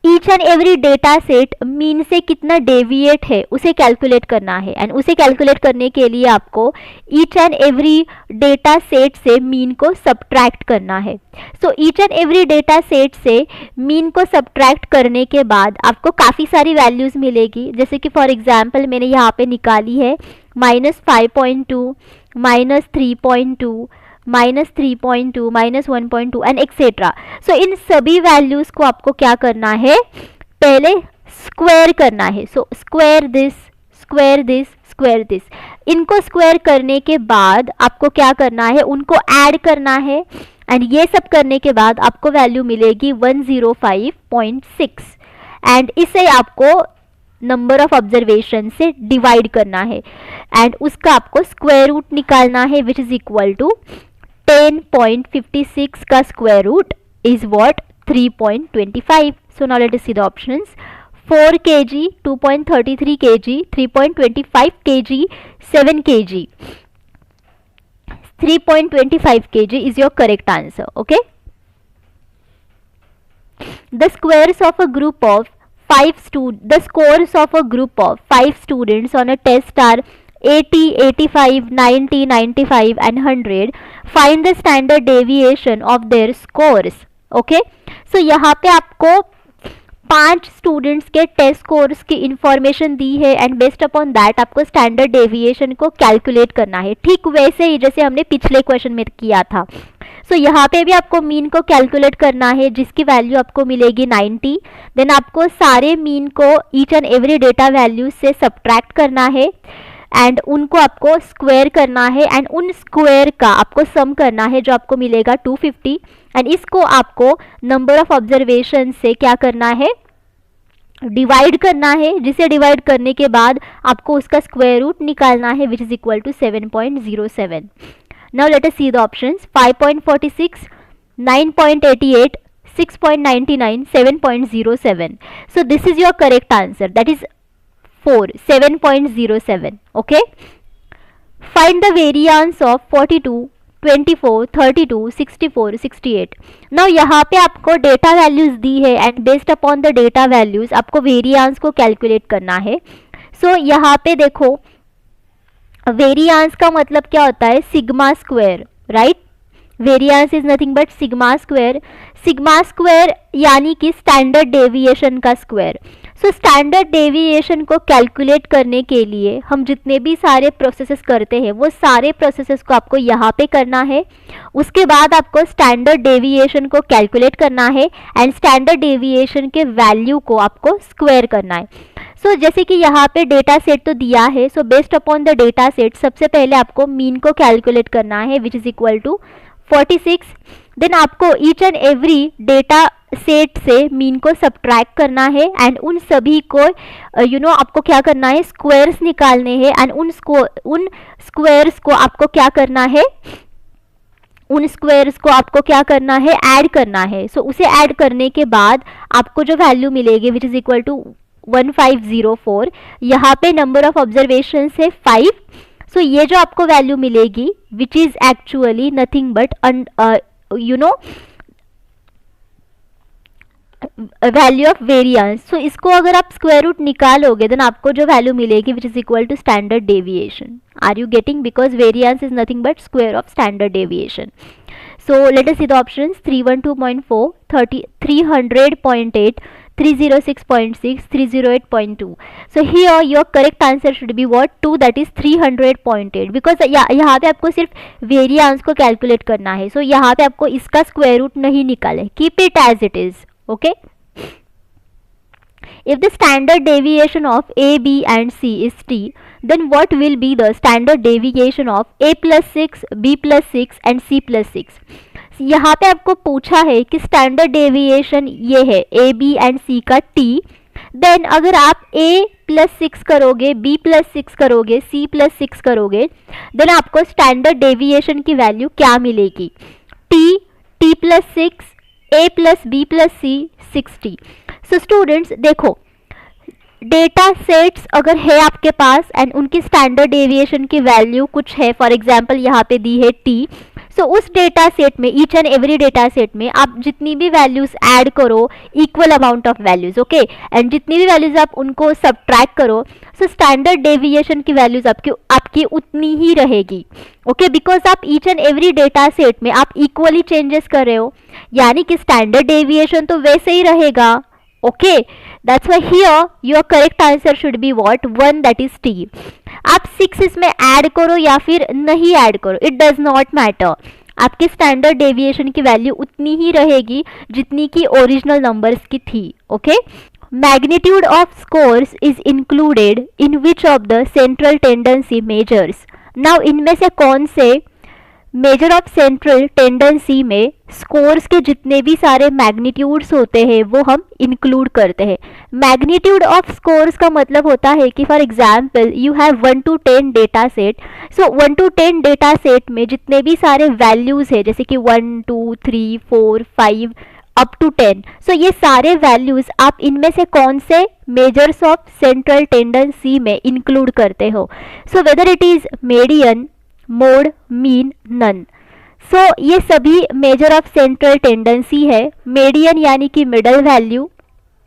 each and every data set mean से कितना डेविएट है उसे कैलकुलेट करना है। एंड उसे कैलकुलेट करने के लिए आपको each and every data set से मीन को सब्ट्रैक्ट करना है। So each and every data set से मीन को सब्ट्रैक्ट करने के बाद आपको काफ़ी सारी वैल्यूज़ मिलेगी, जैसे कि फॉर एग्जांपल मैंने यहाँ पे निकाली है -5.2, -3.2, -3.2, -1.2 एंड एक्सेट्रा। सो इन सभी वैल्यूज़ को आपको क्या करना है, पहले स्क्वायर करना है। So square this, square this, square this. इनको स्क्वायर करने के बाद आपको क्या करना है, उनको ऐड करना है। एंड ये सब करने के बाद आपको वैल्यू मिलेगी 105.6 एंड इसे आपको नंबर ऑफ ऑब्जर्वेशन से डिवाइड करना है एंड उसका आपको स्क्वायर रूट निकालना है, विच इज इक्वल टू 10.56 का square root is what, 3.25। So now let us see the options. 4 kg, 2.33 kg, 3.25 kg, 7 kg। 3.25 kg is your correct answer. Okay. The squares of a group of the scores of a group of 5 students on a test are 80, 85, 90, 95 and 100. Find the standard deviation of their scores. Okay. So यहाँ पे आपको 5 students के test scores की information दी है and based upon that आपको standard deviation को calculate करना है, ठीक वैसे ही जैसे हमने पिछले क्वेश्चन में किया था। सो यहाँ पे भी आपको मीन को कैलकुलेट करना है जिसकी वैल्यू आपको मिलेगी 90। देन आपको सारे मीन को each and every data value से सब्ट्रैक्ट करना है एंड उनको आपको स्क्वायर करना है एंड उन स्क्वायर का आपको सम करना है जो आपको मिलेगा 250 एंड इसको आपको नंबर ऑफ ऑब्जर्वेशन से क्या करना है, डिवाइड करना है, जिसे डिवाइड करने के बाद आपको उसका स्क्वायर रूट निकालना है, which is equal to 7.07। Now let us see the options. 5.46, 9.88, 6.99, 7.07. So this is your correct answer. That is 4, 7.07. Okay. Find the variance of 42, 24, 32, 64, 68. Now यहाँ पे आपको डेटा वैल्यूज दी है and based upon the data values आपको variance को calculate करना है। सो यहाँ पे देखो वेरिएंस का मतलब क्या होता है, sigma square, right. Variance is nothing but sigma square. Sigma square यानी कि स्टैंडर्ड डेविएशन का स्क्वायर। सो स्टैंडर्ड डेविएशन को कैलकुलेट करने के लिए हम जितने भी सारे प्रोसेसेस करते हैं वो सारे प्रोसेसेस को आपको यहाँ पे करना है। उसके बाद आपको स्टैंडर्ड डेविएशन को कैलकुलेट करना है एंड स्टैंडर्ड डेविएशन के वैल्यू को आपको स्क्वायर करना है। सो जैसे कि यहाँ पे डेटा सेट तो दिया है, so based upon the data set सबसे पहले आपको मीन को कैलकुलेट करना है, which is equal to 46। Then आपको each and every data set से मीन को सब्ट्रैक्ट करना है एंड उन सभी को आपको क्या करना है, स्क्वायर्स निकालने हैं एंड उन स्क्वायर्स को आपको क्या करना है, उन स्क्वायर्स को आपको क्या करना है, ऐड करना है। सो उसे ऐड करने के बाद आपको जो वैल्यू मिलेगी, विच इज इक्वल टू 1504। यहाँ पे नंबर ऑफ ऑब्जर्वेशन है 5। सो ये जो आपको वैल्यू मिलेगी which is actually nothing but value of variance. So इसको अगर आप स्क्वायर रूट निकालोगे देन आपको जो वैल्यू मिलेगी which is equal to standard deviation. Are you getting? Because variance is nothing but square of standard deviation. So let us see the options. 312.4, 300.8, 306.6, 308.2. So here your correct answer should be what? 2, that is 300.8. Because यहाँ पे आपको सिर्फ variance को calculate करना है. So यहाँ पे आपको इसका स्क्वायर रूट नहीं निकाले. Keep it as it is. Okay. If the standard deviation of A, B and C is T, then what will be the standard deviation of A plus 6, B plus 6 and C plus 6? यहाँ पे आपको पूछा है कि standard deviation ये है A, B and C का T, then अगर आप a प्लस 6 करोगे, b प्लस 6 करोगे, c प्लस 6 करोगे, देन आपको स्टैंडर्ड डेविएशन की वैल्यू क्या मिलेगी? t plus 6, a plus b plus c 60। So students देखो, डेटा सेट्स अगर है आपके पास एंड उनकी स्टैंडर्ड डेविएशन की वैल्यू कुछ है, फॉर एग्जांपल यहाँ पे दी है t, सो उस डेटा सेट में, each and every data set में आप जितनी भी वैल्यूज ऐड करो, equal amount of values, okay, and जितनी भी वैल्यूज आप उनको सब्ट्रैक्ट करो, सो स्टैंडर्ड डेविएशन की वैल्यूज आपकी उतनी ही रहेगी, ओके, बिकॉज आप each and every data set में आप इक्वली चेंजेस कर रहे हो, यानी कि स्टैंडर्ड डेविएशन तो वैसे ही रहेगा, okay. That's why here your correct answer should be what? 1, that is T. आप 6 इसमें ऐड करो या फिर नहीं ऐड करो, इट डज नॉट मैटर, आपके स्टैंडर्ड डेविएशन की वैल्यू उतनी ही रहेगी जितनी की ओरिजिनल नंबर्स की थी, okay. Magnitude of scores is included in which of the central tendency measures? Now इनमें से कौन से मेजर ऑफ सेंट्रल टेंडेंसी में स्कोर्स के जितने भी सारे मैग्नीट्यूड्स होते हैं वो हम इंक्लूड करते हैं? मैग्नीट्यूड ऑफ स्कोर्स का मतलब होता है कि for example you have 1 to 10 data set, so 1 to 10 data set में जितने भी सारे वैल्यूज है, जैसे कि 1 2 3 4 5 अप टू 10, सो ये सारे वैल्यूज आप इनमें से कौन से मेजर्स ऑफ सेंट्रल टेंडेंसी में इंक्लूड करते हो? So whether it is median, mode, mean, none. So ये सभी मेजर ऑफ सेंट्रल टेंडेंसी है। मीडियन यानी कि middle value,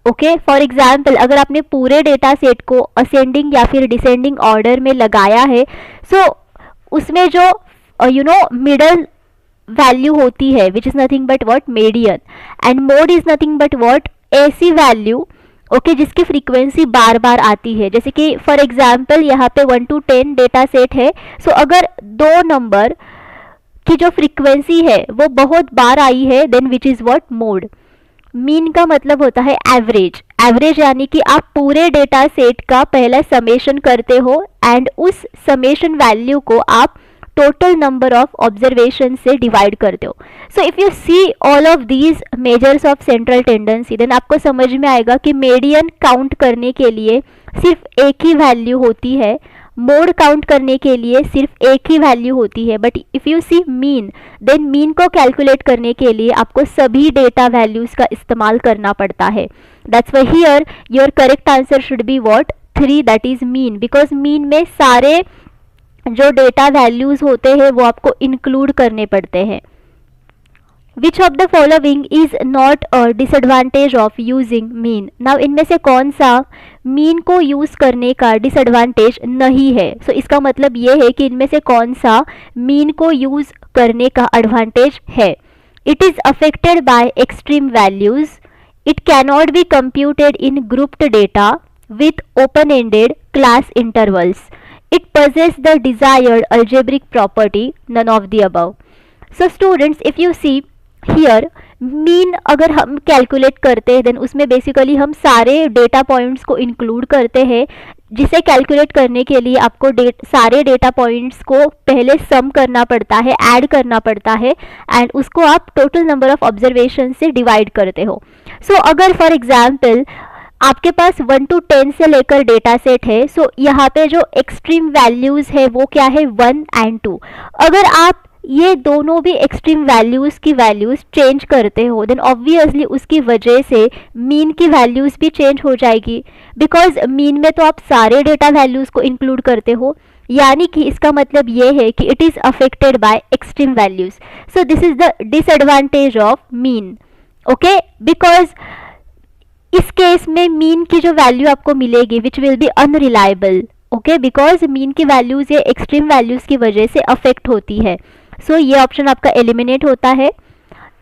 okay. For example अगर आपने पूरे डेटा सेट को असेंडिंग या फिर डिसेंडिंग ऑर्डर में लगाया है, सो उसमें जो मिडल वैल्यू होती है which is nothing but what? Median. And mode is nothing but what? ऐसी वैल्यू, ओके, जिसकी फ्रीक्वेंसी बार बार आती है, जैसे कि फॉर एग्जाम्पल यहाँ पे 1 to 10 डेटा सेट है, सो अगर दो नंबर की जो फ्रीक्वेंसी है वो बहुत बार आई है, then which is what? Mode. Mean का मतलब होता है एवरेज। एवरेज यानी कि आप पूरे डेटा सेट का पहला समेशन करते हो एंड उस समेशन वैल्यू को आप टोटल नंबर ऑफ ऑब्जर्वेशन से डिवाइड करते हो। So if you see all of these measures of central tendency, then आपको समझ में आएगा कि मीडियन काउंट करने के लिए सिर्फ एक ही वैल्यू होती है, मोड काउंट करने के लिए सिर्फ एक ही वैल्यू होती है, but if you see mean, then mean को कैलकुलेट करने के लिए आपको सभी डेटा वैल्यूज का इस्तेमाल करना पड़ता है। That's why here your correct answer should be what? 3, that is mean, because mean में सारे जो डेटा वैल्यूज होते हैं वो आपको इंक्लूड करने पड़ते हैं। विच of the following is not a disadvantage of using mean? Now इनमें से कौन सा मीन को यूज करने का डिसएडवांटेज नहीं है? सो इसका मतलब ये है कि इनमें से कौन सा मीन को यूज करने का एडवांटेज है? It is affected by extreme values, it cannot be computed in grouped data with open ended class intervals, it possess the desired algebraic property, none of the above. So students, if you see here, mean अगर हम calculate करते हैं then उसमें basically हम सारे data points को include करते हैं, जिसे कैलकुलेट करने के लिए आपको सारे डेटा पॉइंट्स को पहले सम करना पड़ता है, ऐड करना पड़ता है एंड उसको आप टोटल नंबर ऑफ ऑब्जर्वेशन से डिवाइड करते हो। सो अगर फॉर एग्जाम्पल आपके पास 1 to 10 से लेकर डेटा सेट है, सो यहाँ पे जो एक्सट्रीम वैल्यूज है वो क्या है? 1 and 2। अगर आप ये दोनों भी एक्सट्रीम वैल्यूज की वैल्यूज चेंज करते हो, देन ऑब्वियसली उसकी वजह से मीन की वैल्यूज भी चेंज हो जाएगी, बिकॉज मीन में तो आप सारे डेटा वैल्यूज को इंक्लूड करते हो, यानी कि इसका मतलब ये है कि it is affected by extreme values. So this is the disadvantage of mean, okay, because इस केस में मीन की जो वैल्यू आपको मिलेगी which will be unreliable, okay, because mean की वैल्यूज ये एक्सट्रीम वैल्यूज की वजह से अफेक्ट होती है। सो ये ऑप्शन आपका एलिमिनेट होता है।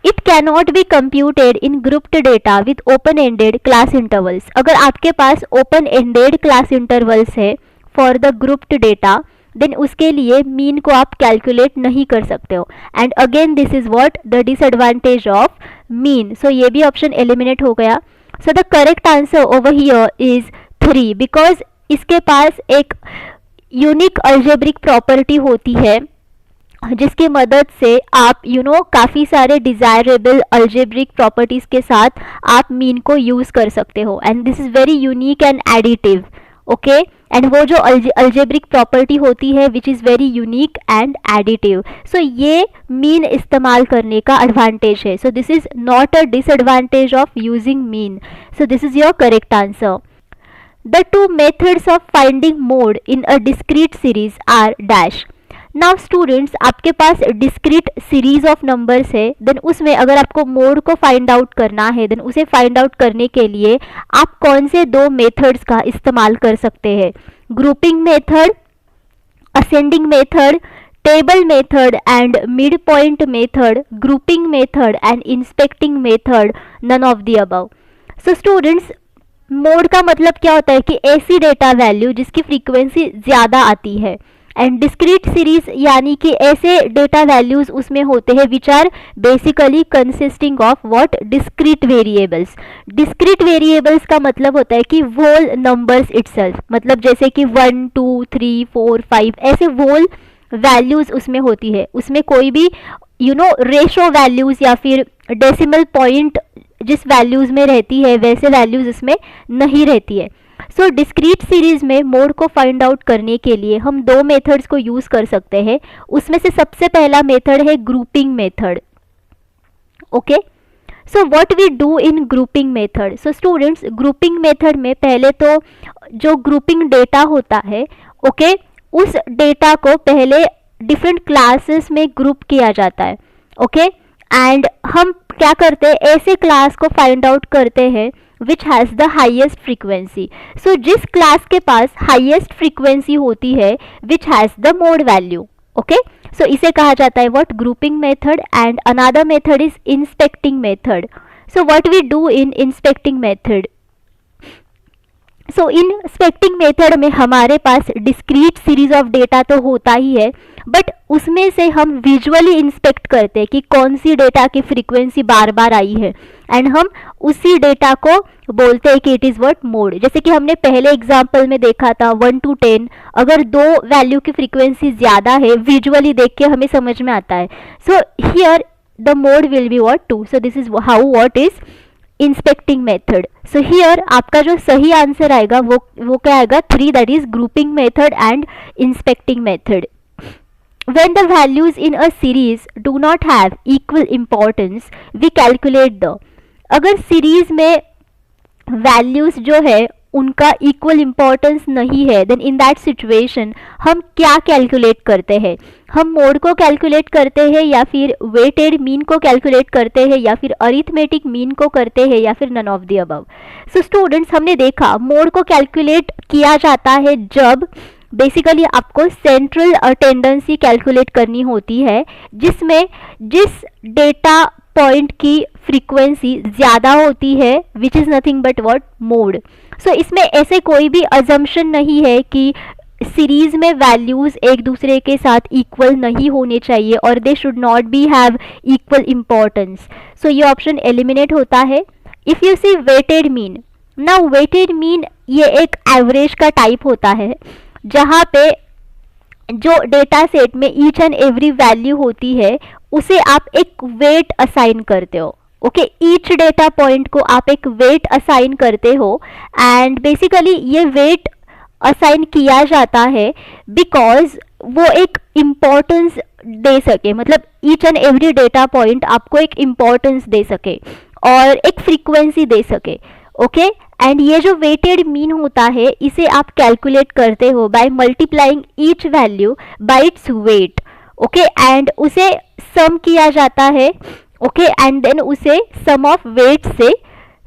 It cannot be computed in grouped data with open ended class intervals. अगर आपके पास ओपन एंडेड क्लास इंटरवल्स है for the grouped data, then उसके लिए मीन को आप कैलकुलेट नहीं कर सकते हो, and again this is what? The disadvantage of mean. So ये भी ऑप्शन एलिमिनेट हो गया। So the correct answer over here is 3, because इसके पास एक यूनिक अल्जेब्रिक प्रॉपर्टी होती है जिसकी मदद से आप काफ़ी सारे डिज़ायरेबल अलजेब्रिक प्रॉपर्टीज़ के साथ आप मीन को यूज़ कर सकते हो, and this is very unique and additive. Okay, and वो जो अलजेब्रिक प्रॉपर्टी होती है which is very unique and additive, so ये मीन इस्तेमाल करने का एडवांटेज है। So this is not a disadvantage of using mean, so this is your correct answer. The two methods of finding mode in a discrete series are dash. Now students, आपके पास discrete series of numbers है, then उसमें अगर आपको mode को find out करना है, then उसे find out करने के लिए आप कौन से दो मेथड्स का इस्तेमाल कर सकते हैं? Grouping method, ascending method, table method and mid point method, grouping method and inspecting method, none of the above. So students, mode का मतलब क्या होता है कि ऐसी डेटा वैल्यू जिसकी फ्रीक्वेंसी ज़्यादा आती है, एंड डिस्क्रीट सीरीज यानी कि ऐसे डेटा वैल्यूज उसमें होते हैं which are basically consisting of what? Discrete variables. Discrete variables का मतलब होता है कि वोल नंबर्स इटसेल्फ, मतलब जैसे कि 1 2 3 4 5 ऐसे वोल वैल्यूज उसमें होती है, उसमें कोई भी रेशो वैल्यूज या फिर डेसिमल पॉइंट जिस वैल्यूज में रहती है वैसे वैल्यूज इसमें नहीं रहती है। सो डिस्क्रीट सीरीज में मोड को फाइंड आउट करने के लिए हम दो मेथड्स को यूज कर सकते हैं। उसमें से सबसे पहला मेथड है grouping method. Okay, so what we do in grouping method? So students, grouping method में पहले तो जो ग्रुपिंग डेटा होता है, ओके, उस डेटा को पहले डिफरेंट क्लासेस में ग्रुप किया जाता है। ओके, एंड हम क्या करते हैं, ऐसे क्लास को फाइंड आउट करते हैं which has the highest frequency. So जिस क्लास के पास हाइएस्ट फ्रीक्वेंसी होती है which has the mode value. Okay, so इसे कहा जाता है what? Grouping method. And another method is inspecting method. So what we do in inspecting method? So inspecting method में हमारे पास डिस्क्रीट सीरीज ऑफ डेटा तो होता ही है, बट उसमें से हम विजुअली इंस्पेक्ट करते हैं कि कौन सी डेटा की फ्रीक्वेंसी बार बार आई है, एंड हम उसी डेटा को बोलते हैं कि इट इज़ व्हाट? मोड। जैसे कि हमने पहले एग्जांपल में देखा था 1 to 10, अगर दो वैल्यू की फ्रीक्वेंसी ज़्यादा है, विजुअली देख के हमें समझ में आता है। So here the mode will be what? 2। So this is how what is inspecting method. So here आपका जो सही आंसर आएगा वो क्या आएगा? 3, that is grouping method and inspecting method. When the values in a series do not have equal importance, we calculate the। अगर series में values जो है उनका इक्वल इम्पोर्टेंस नहीं है, देन इन दैट सिचुएशन हम क्या कैलकुलेट करते हैं? हम मोड को कैलकुलेट करते हैं, या फिर वेटेड मीन को कैलकुलेट करते हैं, या फिर अरिथमेटिक मीन को करते हैं, या फिर none of the above. So students, हमने देखा मोड को कैलकुलेट किया जाता है जब बेसिकली आपको सेंट्रल टेंडेंसी कैलकुलेट करनी होती है, जिसमें जिस डेटा पॉइंट की फ्रीक्वेंसी ज़्यादा होती है which is nothing but what? Mode. So इसमें ऐसे कोई भी अजम्पशन नहीं है कि सीरीज में वैल्यूज एक दूसरे के साथ इक्वल नहीं होने चाहिए और they should not be have equal importance. So ये ऑप्शन एलिमिनेट होता है। If you see weighted mean, now weighted mean ये एक एवरेज का टाइप होता है जहाँ पे जो डेटा सेट में ईच एंड एवरी वैल्यू होती है उसे आप एक वेट असाइन करते हो। ओके, ईच डेटा पॉइंट को आप एक वेट असाइन करते हो, एंड बेसिकली ये वेट असाइन किया जाता है बिकॉज वो एक इम्पोर्टेंस दे सके, मतलब each and every data point आपको एक इम्पोर्टेंस दे सके और एक फ्रीक्वेंसी दे सके। ओके, एंड ये जो वेटेड मीन होता है इसे आप कैलकुलेट करते हो by multiplying each value by its weight. Okay, and उसे सम किया जाता है। ओके, एंड देन उसे सम ऑफ वेट से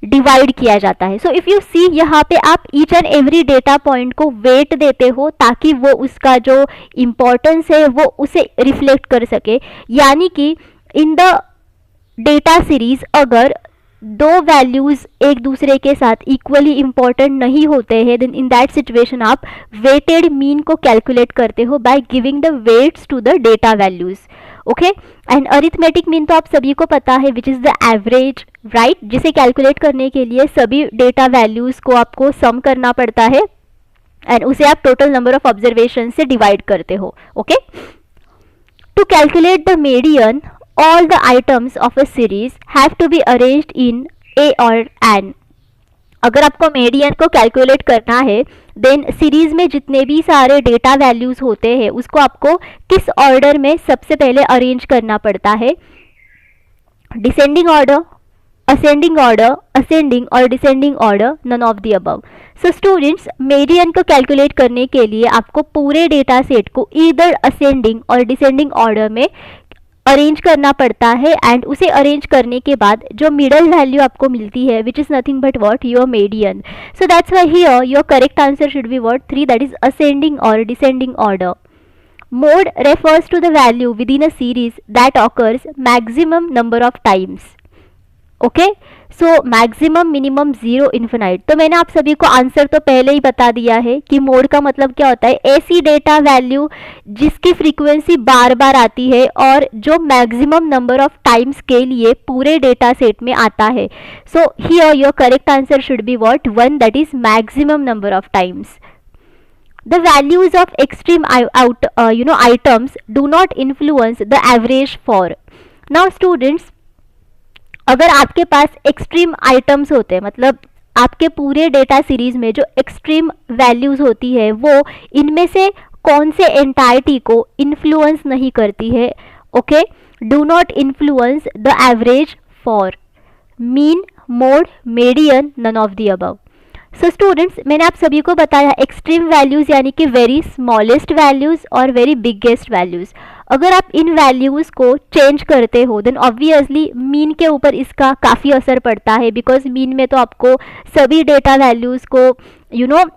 डिवाइड किया जाता है। सो इफ़ यू सी, यहाँ पे आप each and every data point को वेट देते हो ताकि वो उसका जो इम्पोर्टेंस है वो उसे रिफ्लेक्ट कर सके। यानी कि इन द डेटा सीरीज अगर दो वैल्यूज एक दूसरे के साथ इक्वली इम्पॉर्टेंट नहीं होते हैं, देन इन दैट सिचुएशन आप वेटेड मीन को कैलकुलेट करते हो by giving the weights to the data values. Okay, and arithmetic mean तो आप सभी को पता है which is the average, right, जिसे कैलकुलेट करने के लिए सभी डेटा वैल्यूज को आपको सम करना पड़ता है एंड उसे आप टोटल नंबर ऑफ ऑब्जर्वेशन से डिवाइड करते हो। Okay, To calculate the median, all the items of a series have to be arranged in A or N. अगर आपको मीडियन को कैलकुलेट करना है देन सीरीज में जितने भी सारे डेटा वैल्यूज होते हैं उसको आपको किस ऑर्डर में सबसे पहले अरेंज करना पड़ता है, descending order, ascending order, ascending और descending order, none of the above. So students, median को कैलकुलेट करने के लिए आपको पूरे डेटा सेट को ईदर असेंडिंग और डिसेंडिंग ऑर्डर में अरेंज करना पड़ता है एंड उसे अरेंज करने के बाद जो मिडल वैल्यू आपको मिलती है which is nothing but what, your median. So that's why here your correct answer should be what, 3, that is ascending और descending order. Mode refers to the value within a series that occurs maximum number of times. Okay, so maximum, minimum, zero, infinite. तो मैंने आप सभी को answer तो पहले ही बता दिया है कि मोड का मतलब क्या होता है, ऐसी डेटा वैल्यू जिसकी फ्रीक्वेंसी बार बार आती है और जो मैक्सिमम नंबर ऑफ टाइम्स के लिए पूरे डेटा सेट में आता है. सो here your correct answer should be what, 1, that is maximum number of times. The values of extreme items do not influence the average for. Now students, अगर आपके पास extreme items होते हैं, मतलब आपके पूरे डेटा सीरीज में जो एक्सट्रीम वैल्यूज होती है वो इनमें से कौन से एंटाइटी को इन्फ्लुएंस नहीं करती है, okay, do not influence the average for, mean, mode, median, none of the above. So students, मैंने आप सभी को बताया एक्सट्रीम वैल्यूज़ यानी कि वेरी स्मॉलेस्ट वैल्यूज़ और वेरी बिगेस्ट वैल्यूज़. अगर आप इन वैल्यूज़ को चेंज करते हो देन ऑब्वियसली मीन के ऊपर इसका काफ़ी असर पड़ता है, बिकॉज मीन में तो आपको सभी डेटा वैल्यूज़ को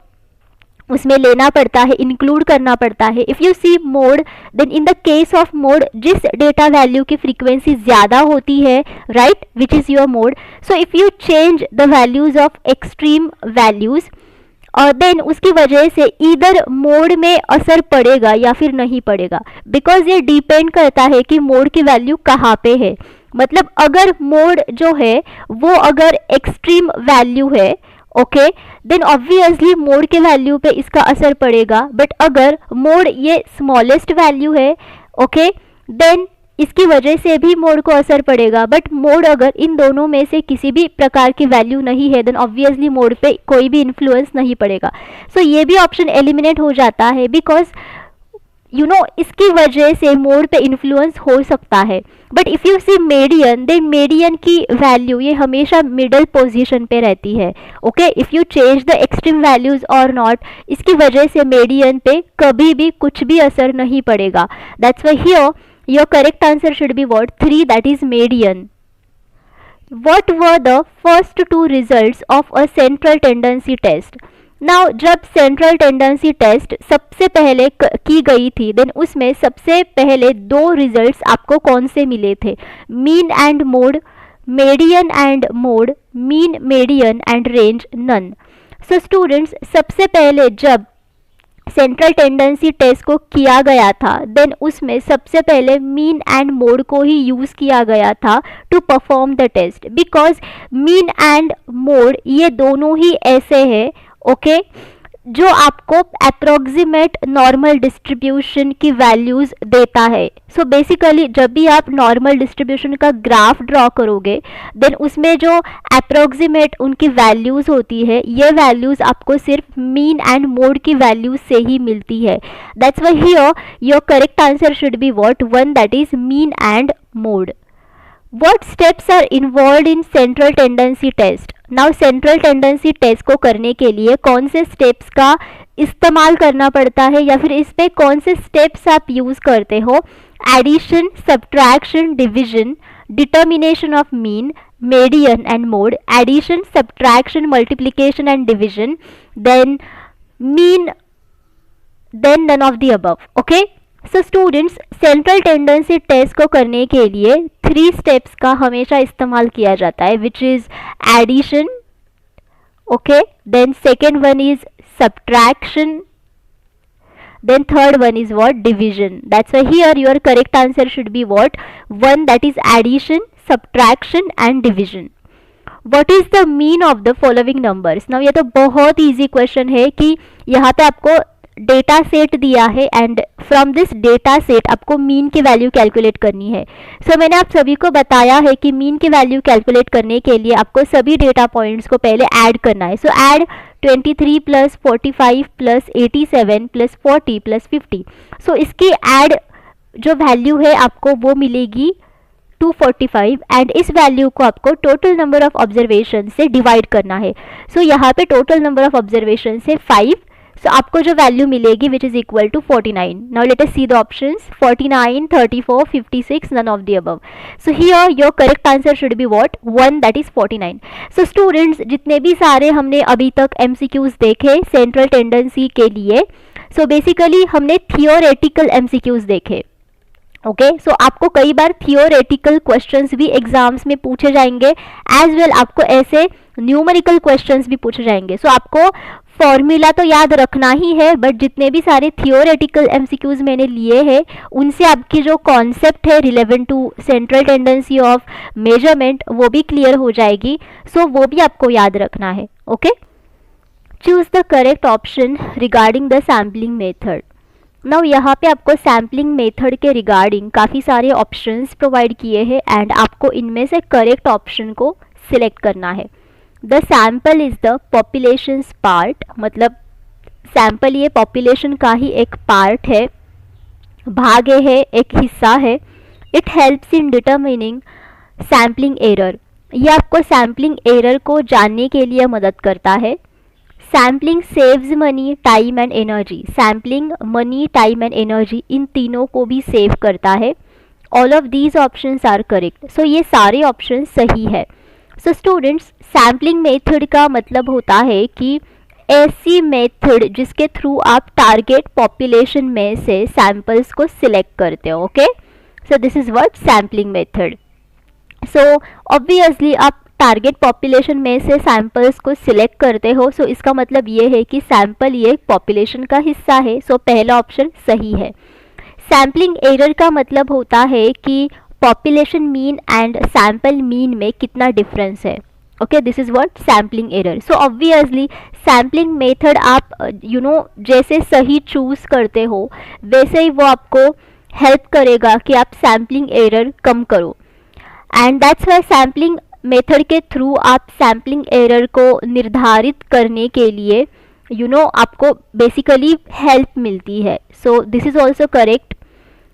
उसमें लेना पड़ता है, इंक्लूड करना पड़ता है. If you see mode, then in the case of mode जिस डेटा वैल्यू की फ्रीक्वेंसी ज़्यादा होती है, right, which is your mode. So if you change the values of extreme values और देन उसकी वजह से इधर मोड में असर पड़ेगा या फिर नहीं पड़ेगा, बिकॉज ये डिपेंड करता है कि मोड की वैल्यू कहाँ पे है. मतलब अगर मोड जो है वो अगर एक्सट्रीम वैल्यू है, ओके, देन ऑब्वियसली मोड के वैल्यू पे इसका असर पड़ेगा. बट अगर मोड ये स्मॉलेस्ट वैल्यू है, ओके, देन इसकी वजह से भी मोड को असर पड़ेगा. बट मोड अगर इन दोनों में से किसी भी प्रकार की वैल्यू नहीं है देन ऑब्वियसली मोड पे कोई भी इन्फ्लुएंस नहीं पड़ेगा. सो ये भी ऑप्शन एलिमिनेट हो जाता है, बिकॉज इसकी वजह से मोड पे इन्फ्लुएंस हो सकता है. But if you see median, then median की वैल्यू ये हमेशा मिडल पोजीशन पे रहती है, okay. If you change the extreme values और नॉट, इसकी वजह से मीडियन पे कभी भी कुछ भी असर नहीं पड़ेगा. That's why here your correct answer should be what, 3, that is median. What were the first 2 results of a central tendency test? Now जब सेंट्रल टेंडेंसी टेस्ट सबसे पहले की गई थी देन उसमें सबसे पहले 2 रिजल्ट्स आपको कौन से मिले थे, mean and mode, median and mode, mean, median and range, none. So students, सबसे पहले जब सेंट्रल टेंडेंसी टेस्ट को किया गया था देन उसमें सबसे पहले मीन एंड मोड को ही यूज़ किया गया था to perform the test, because mean and mode ये दोनों ही ऐसे हैं, ओके, जो आपको अप्रोक्सीमेट नॉर्मल डिस्ट्रीब्यूशन की वैल्यूज़ देता है. सो बेसिकली जब भी आप नॉर्मल डिस्ट्रीब्यूशन का ग्राफ ड्रॉ करोगे देन उसमें जो अप्रोक्सीमेट उनकी वैल्यूज़ होती है ये वैल्यूज़ आपको सिर्फ मीन एंड मोड की वैल्यूज़ से ही मिलती है. That's why here your correct answer should be what, 1, that is mean and mode. What steps are involved in central tendency test? Now central tendency test को करने के लिए कौन से स्टेप्स का इस्तेमाल करना पड़ता है या फिर इस पे कौन से स्टेप्स आप यूज़ करते हो, addition, subtraction, division, determination of mean, median and mode, addition, subtraction, multiplication and division, then mean, then none of the above, okay. So students, central tendency test को करने के लिए 3 स्टेप्स का हमेशा इस्तेमाल किया जाता है, which is addition, okay, then second one is subtraction, then third one is what, division. That's why here your correct answer should be what, 1, that is addition, subtraction and division. What is the mean of the following numbers? Now ये तो बहुत easy question है कि यहाँ पे आपको data set दिया है and from this data set आपको मीन की वैल्यू कैलकुलेट करनी है। सो मैंने आप सभी को बताया है कि मीन की वैल्यू कैलकुलेट करने के लिए आपको सभी डेटा पॉइंट्स को पहले ऐड करना है। सो add 23 plus 45 plus 87 plus 40 plus 50। सो इसकी ऐड जो वैल्यू है आपको वो मिलेगी 245 एंड इस वैल्यू को आपको टोटल नंबर ऑफ ऑब्जर्वेशन से डिवाइड करना है। सो यहाँ पे टोटल नंबर ऑफ ऑब्जर्वेशन से 5, सो आपको जो वैल्यू मिलेगी which is equal to 49। Now let us see the options 49, 34, 56, none of the above. So here your correct answer should be what 1, that is 49। So students, जितने भी सारे हमने अभी तक एमसीक्यूज देखे सेंट्रल टेंडेंसी के लिए, सो बेसिकली हमने थियोरेटिकल एमसीक्यूज देखे। ओके, सो आपको कई बार थियोरेटिकल क्वेश्चंस भी एग्जाम्स में पूछे जाएंगे, एज वेल आपको ऐसे न्यूमेरिकल क्वेश्चंस भी पूछे जाएंगे। सो आपको फॉर्मूला तो याद रखना ही है, बट जितने भी सारे थियोरेटिकल एमसीक्यूज मैंने लिए हैं उनसे आपकी जो कॉन्सेप्ट है relevant to central tendency of measurement वो भी क्लियर हो जाएगी। सो वो भी आपको याद रखना है। Okay, choose the correct option regarding the sampling method. Now यहाँ पे आपको सैम्पलिंग मेथड के रिगार्डिंग काफ़ी सारे ऑप्शंस प्रोवाइड किए हैं एंड आपको इनमें से करेक्ट ऑप्शन को सिलेक्ट करना है। The sample is the populations part, मतलब सैम्पल ये पॉपुलेशन का ही एक पार्ट है, भाग है, एक हिस्सा है। It helps in determining sampling error, ये आपको सैम्पलिंग एरर को जानने के लिए मदद करता है। Sampling saves money, time and energy, sampling money, time and energy इन तीनों को भी सेव करता है। All of these options are correct, so ये सारे ऑप्शन सही है। सो स्टूडेंट्स, सैम्पलिंग मेथड का मतलब होता है कि ऐसी मेथड जिसके थ्रू आप टारगेट पॉपुलेशन में से सैम्पल्स को सिलेक्ट करते हो। Okay, so this is what sampling method. So obviously आप टारगेट पॉपुलेशन में से सैम्पल्स को सिलेक्ट करते हो, सो इसका मतलब ये है कि सैम्पल ये पॉपुलेशन का हिस्सा है। सो पहला ऑप्शन सही है। सैम्पलिंग एरर का मतलब होता है कि population mean and sample mean में कितना डिफरेंस है। Okay, this is what sampling error. So obviously sampling method आप जैसे सही चूज करते हो वैसे ही वो आपको हेल्प करेगा कि आप सैम्पलिंग एरर कम करो। And that's Y sampling method के थ्रू आप सैम्पलिंग एरर को निर्धारित करने के लिए आपको बेसिकली हेल्प मिलती है। So this is also correct.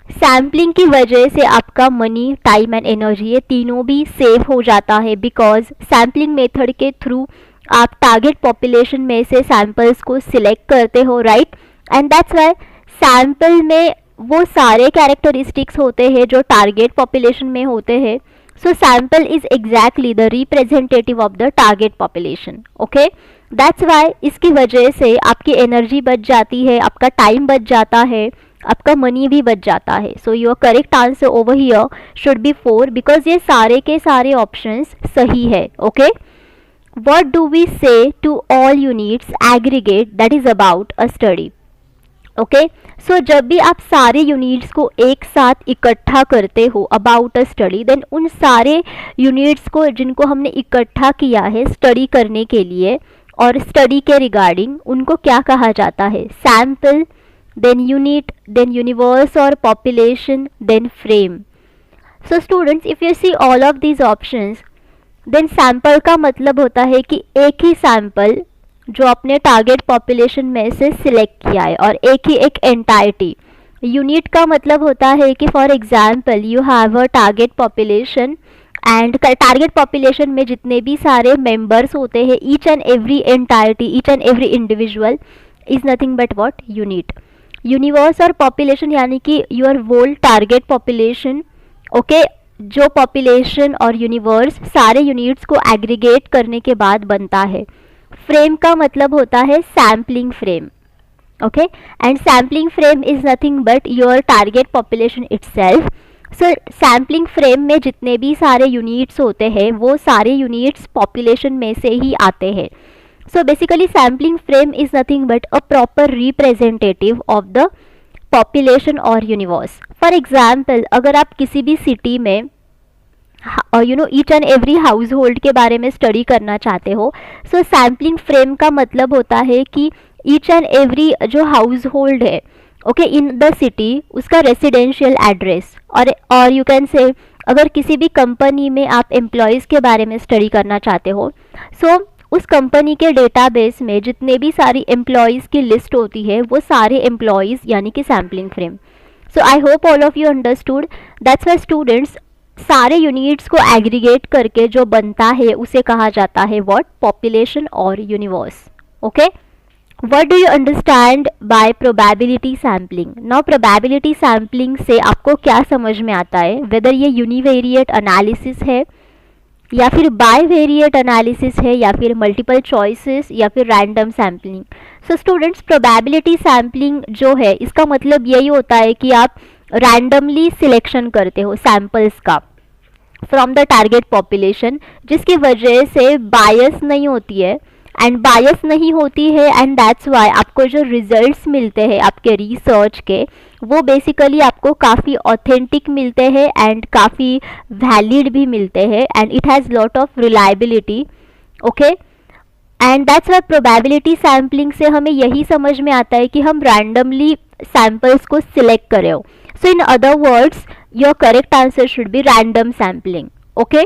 Sampling की वजह से आपका मनी, टाइम एंड एनर्जी ये तीनों भी सेव हो जाता है, बिकॉज सैम्पलिंग मेथड के थ्रू आप टारगेट पॉपुलेशन में से सैम्पल्स को सिलेक्ट करते हो, right. And that's Y sample में वो सारे कैरेक्टरिस्टिक्स होते हैं जो टारगेट पॉपुलेशन में होते हैं। So sample is exactly the representative of the target population. Okay, that's why इसकी वजह से आपकी एनर्जी बच जाती है, आपका टाइम बच जाता है, आपका मनी भी बच जाता है। So your correct answer over here should be 4 because ये सारे के सारे ऑप्शंस सही है। Okay, what do we say to all units aggregate that is about a study? Okay, so जब भी आप सारे यूनिट्स को एक साथ इकट्ठा करते हो अबाउट अ स्टडी, देन उन सारे यूनिट्स को जिनको हमने इकट्ठा किया है स्टडी करने के लिए और स्टडी के रिगार्डिंग, उनको क्या कहा जाता है? Sample, then unit, then universe और population, then frame. So students, if you see all of these options, then sample का मतलब होता है कि एक ही सैम्पल जो अपने टारगेट पॉपुलेशन में से सिलेक्ट किया है और एक ही एक एंटाइटी। यूनिट का मतलब होता है कि for example you have a target population and target population में जितने भी सारे मेंबर्स होते हैं, each and every entity, each and every individual is nothing but what unit. Universe और पॉपुलेशन यानी कि your whole target population. Okay, जो पॉपुलेशन और यूनिवर्स सारे यूनिट्स को एग्रीगेट करने के बाद बनता है। फ्रेम का मतलब होता है sampling frame. Okay, and sampling frame is nothing but your target population itself. So sampling frame में जितने भी सारे यूनिट्स होते हैं वो सारे यूनिट्स पॉपुलेशन में से ही आते हैं। So basically sampling frame is nothing but a proper representative of the population और यूनिवर्स। फॉर एग्जाम्पल, अगर आप किसी भी सिटी में each and every house hold के बारे में स्टडी करना चाहते हो, सो सैम्पलिंग फ्रेम का मतलब होता है कि ईच एंड एवरी जो हाउस होल्ड है ओके इन द सिटी उसका रेसिडेंशियल एड्रेस, और यू कैन से अगर किसी भी कंपनी में आप एम्प्लॉयज़ के बारे में स्टडी करना चाहते हो, सो उस कंपनी के डेटाबेस में जितने भी सारी एम्प्लॉयज़ की लिस्ट होती है वो सारे एम्प्लॉयज़ यानी कि sampling frame. So I hope all of you understood. That's why students सारे यूनिट्स को एग्रीगेट करके जो बनता है उसे कहा जाता है व्हाट, पॉपुलेशन और universe. Okay, what do you understand by probability sampling. Now probability sampling से आपको क्या समझ में आता है, वेदर ये यूनिवेरिएट एनालिसिस है या फिर बायवेरिएट एनालिसिस है या फिर मल्टीपल चॉइसेस या फिर random sampling. So students probability sampling जो है इसका मतलब यही होता है कि आप रैंडमली सिलेक्शन करते हो सैम्पल्स का फ्रॉम द टारगेट पॉपुलेशन, जिसकी वजह से बायस नहीं होती है एंड बायस नहीं होती है एंड दैट्स वाई आपको जो रिजल्ट्स मिलते हैं आपके रिसर्च के वो बेसिकली आपको काफ़ी ऑथेंटिक मिलते हैं एंड काफ़ी वैलिड भी मिलते हैं and it has lot of reliability. Okay, and that's Y probability sampling से हमें यही समझ में आता है कि हम रैंडमली सैम्पल्स को सिलेक्ट करें हो. So in other words your correct answer should be random sampling. Okay,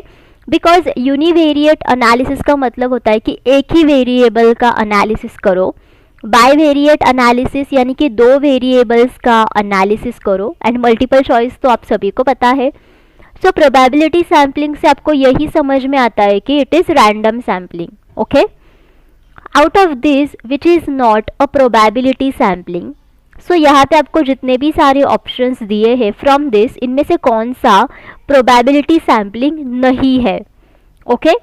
because univariate analysis का मतलब होता है कि एक ही वेरिएबल का एनालिसिस करो, बायवेरिएट एनालिसिस यानी कि दो वेरिएबल्स का एनालिसिस करो एंड मल्टीपल चॉइस तो आप सभी को पता है. सो प्रोबेबिलिटी सैम्पलिंग से आपको यही समझ में आता है कि it is random sampling. Okay, out of this which is not a probability sampling. So यहाँ पे आपको जितने भी सारे ऑप्शंस दिए हैं फ्रॉम दिस इनमें से कौन सा प्रोबेबिलिटी सैम्पलिंग नहीं है. Okay,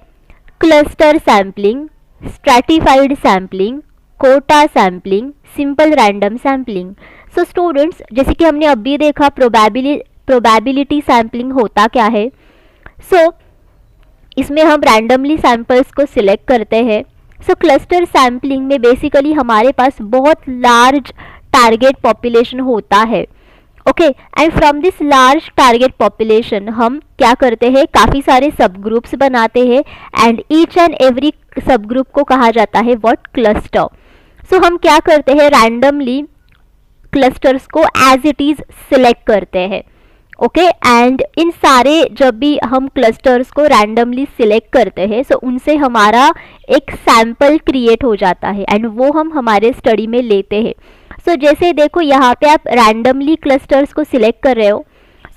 cluster sampling, stratified sampling, quota sampling, simple random sampling. So students जैसे कि हमने अभी देखा प्रोबेबिलिटी सैम्पलिंग होता क्या है. सो इसमें हम रैंडमली सैम्पल्स को सिलेक्ट करते हैं. सो क्लस्टर सैम्पलिंग में बेसिकली हमारे पास बहुत लार्ज टारगेट पॉपुलेशन होता है. Okay, and from this large target population हम क्या करते हैं, काफ़ी सारे सब ग्रुप्स बनाते हैं एंड ईच एंड एवरी सब ग्रुप को कहा जाता है व्हाट, क्लस्टर. सो हम क्या करते हैं, रैंडमली क्लस्टर्स को एज इट इज़ सिलेक्ट करते हैं. ओके, एंड इन सारे जब भी हम क्लस्टर्स को रैंडमली सिलेक्ट करते हैं सो उनसे हमारा एक सैम्पल क्रिएट हो जाता है एंड वो हम हमारे स्टडी में लेते हैं. सो जैसे देखो यहाँ पे आप रैंडमली क्लस्टर्स को सिलेक्ट कर रहे हो,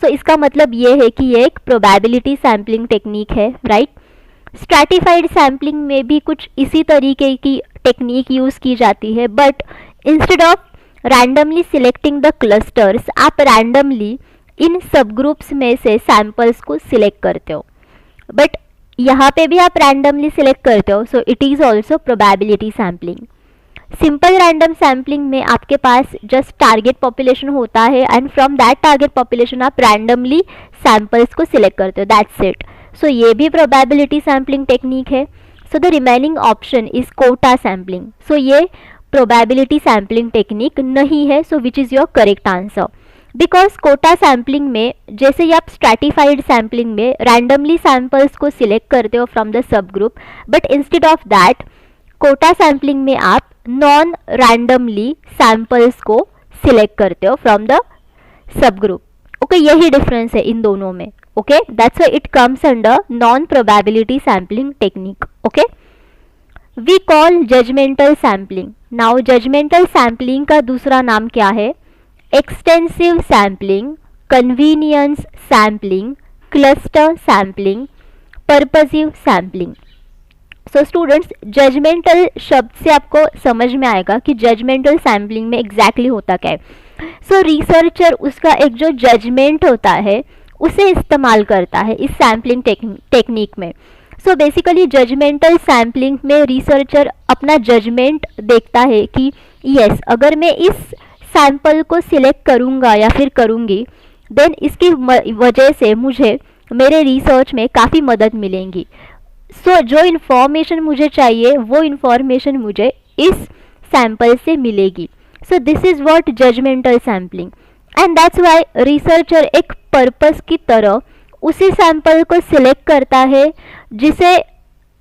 सो इसका मतलब ये है कि ये एक प्रोबेबिलिटी सैम्पलिंग टेक्निक है, राइट. स्ट्रैटिफाइड सैम्पलिंग में भी कुछ इसी तरीके की टेक्निक यूज़ की जाती है, but instead of randomly selecting the clusters आप रैंडमली इन सब ग्रुप्स में से सैम्पल्स को सिलेक्ट करते हो. बट यहाँ पे भी आप रैंडमली सिलेक्ट करते हो, so it is also probability sampling. Simple random sampling में आपके पास जस्ट टारगेट पॉपुलेशन होता है and from that target population आप रैंडमली सैम्पल्स को सिलेक्ट करते हो, दैट्स इट. सो ये भी प्रोबेबिलिटी सैम्पलिंग टेक्निक है. So the remaining option is quota sampling. So ये प्रोबेबिलिटी सैम्पलिंग टेक्निक नहीं है, so which is your correct answer. Because quota sampling में जैसे ही आप स्ट्रैटिफाइड सैम्पलिंग में रैंडमली सैम्पल्स को सिलेक्ट करते हो from the sub group, but instead of that quota sampling में आप नॉन रैंडमली सैम्पल्स को सिलेक्ट करते हो from the sub group. Okay, यही डिफरेंस है इन दोनों में. Okay, that's why it comes under non probability sampling technique. Okay, we call judgmental sampling. Now judgmental sampling का दूसरा नाम क्या है, extensive sampling, convenience sampling, cluster sampling, purposive sampling. So students judgmental शब्द से आपको समझ में आएगा कि जजमेंटल सैम्पलिंग में एग्जैक्टली होता क्या है. सो रिसर्चर उसका एक जो जजमेंट होता है उसे इस्तेमाल करता है इस सैम्पलिंग टेक्निक में. सो बेसिकली जजमेंटल सैम्पलिंग में रिसर्चर अपना जजमेंट देखता है कि यस अगर मैं इस सैंपल को सिलेक्ट करूँगा या फिर करूँगी देन इसकी वजह से मुझे मेरे रिसर्च में काफ़ी मदद मिलेंगी. सो जो इन्फॉर्मेशन मुझे चाहिए वो इन्फॉर्मेशन मुझे इस सैंपल से मिलेगी. So this is what judgmental sampling and that's why researcher एक पर्पस की तरह उसी सैंपल को सिलेक्ट करता है जिसे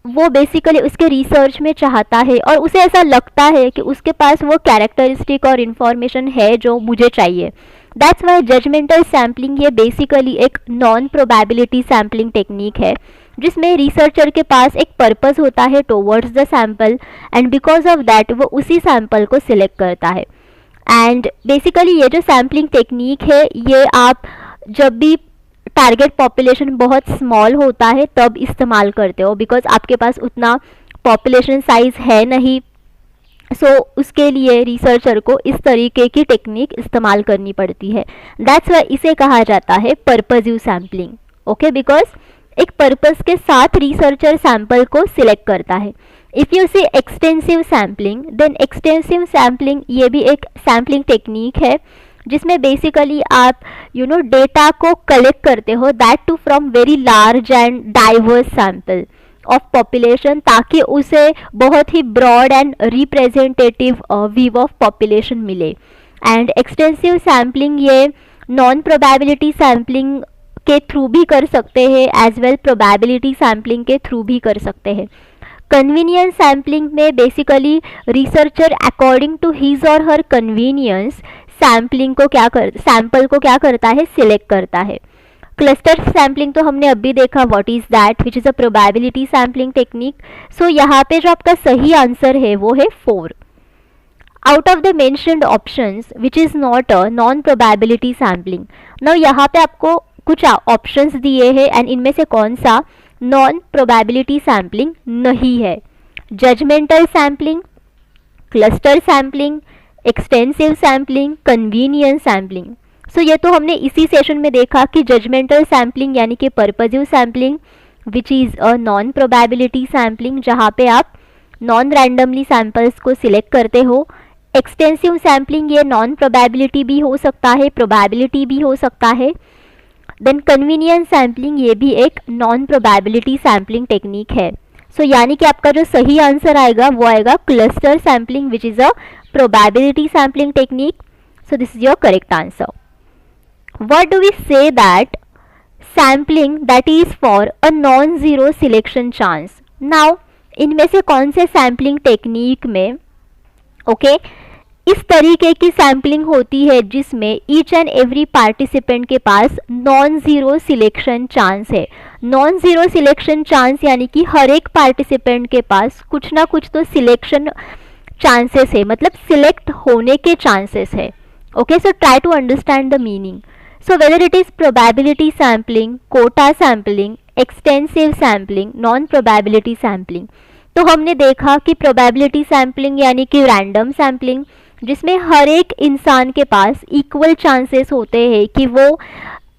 वो बेसिकली उसके रिसर्च में चाहता है और उसे ऐसा लगता है कि उसके पास वो कैरेक्टरिस्टिक और इन्फॉर्मेशन है जो मुझे चाहिए। दैट्स वाई जजमेंटल सैम्पलिंग ये बेसिकली एक नॉन प्रोबेबिलिटी सैम्पलिंग टेक्निक है, जिसमें रिसर्चर के पास एक पर्पस होता है towards the sample, and because of that वो उसी सैम्पल को सिलेक्ट करता है। एंड बेसिकली ये जो सैम्पलिंग टेक्निक है ये आप जब भी टारगेट पॉपुलेशन बहुत स्मॉल होता है तब इस्तेमाल करते हो, बिकॉज आपके पास उतना पॉपुलेशन साइज है नहीं। सो उसके लिए रिसर्चर को इस तरीके की टेक्निक इस्तेमाल करनी पड़ती है। दैट्स वाई इसे कहा जाता है पर्पजिव सैम्पलिंग। ओके, बिकॉज एक पर्पस के साथ रिसर्चर सैंपल को सिलेक्ट करता है। If you see extensive sampling, then extensive sampling ये भी एक सैम्पलिंग टेक्निक है जिसमें बेसिकली आप डेटा को कलेक्ट करते हो, that too from very large and diverse sample of population, ताकि उसे बहुत ही broad and representative view of population मिले। एंड एक्सटेंसिव सैम्पलिंग ये नॉन प्रोबेबिलिटी सैम्पलिंग के थ्रू भी कर सकते हैं, एज वेल प्रोबेबिलिटी सैम्पलिंग के थ्रू भी कर सकते हैं। कन्वीनियंस सैम्पलिंग में basically researcher according to his और हर कन्वीनियंस सैम्पल को क्या करता है, सिलेक्ट करता है। क्लस्टर सैम्पलिंग तो हमने अभी देखा, what is that, which is a probability sampling technique. So यहाँ पे जो आपका सही आंसर है वो है 4 out of the mentioned options which is not a non probability sampling. Now यहाँ पे आपको कुछ ऑप्शंस दिए हैं एंड इनमें से कौन सा नॉन प्रोबेबिलिटी सैम्पलिंग नहीं है। Judgmental sampling, cluster sampling, extensive sampling, convenience sampling. So ये तो हमने इसी सेशन में देखा कि जजमेंटल सैम्पलिंग यानी कि purposive sampling which is a non probability sampling, जहाँ पे आप नॉन रैंडमली सैम्पल्स को सिलेक्ट करते हो। एक्सटेंसिव सैम्पलिंग ये नॉन प्रोबेबिलिटी भी हो सकता है, प्रोबेबिलिटी भी हो सकता है। देन कन्वीनियंस सैम्पलिंग ये भी एक नॉन प्रोबेबिलिटी सैम्पलिंग टेक्निक है। सो यानी कि आपका जो सही आंसर आएगा वो आएगा cluster sampling which is a probability sampling technique. So this is your correct answer. What do we say that sampling that is for a non-zero selection chance? Now इनमें से कौन से सैम्पलिंग टेक्निक में इस तरीके की सैम्पलिंग होती है जिसमें ईच एंड एवरी पार्टिसिपेंट के पास नॉन ज़ीरो सिलेक्शन चांस है। नॉन ज़ीरो सिलेक्शन चांस यानी कि हर एक पार्टिसिपेंट के पास कुछ ना कुछ तो सिलेक्शन चांसेस है, मतलब सिलेक्ट होने के चांसेस है। Okay, so try to understand the meaning. So whether it is probability sampling, quota sampling, extensive sampling, non probability sampling, तो हमने देखा कि प्रोबेबिलिटी सैम्पलिंग यानी कि रैंडम सैम्पलिंग जिसमें हर एक इंसान के पास इक्वल चांसेस होते हैं कि वो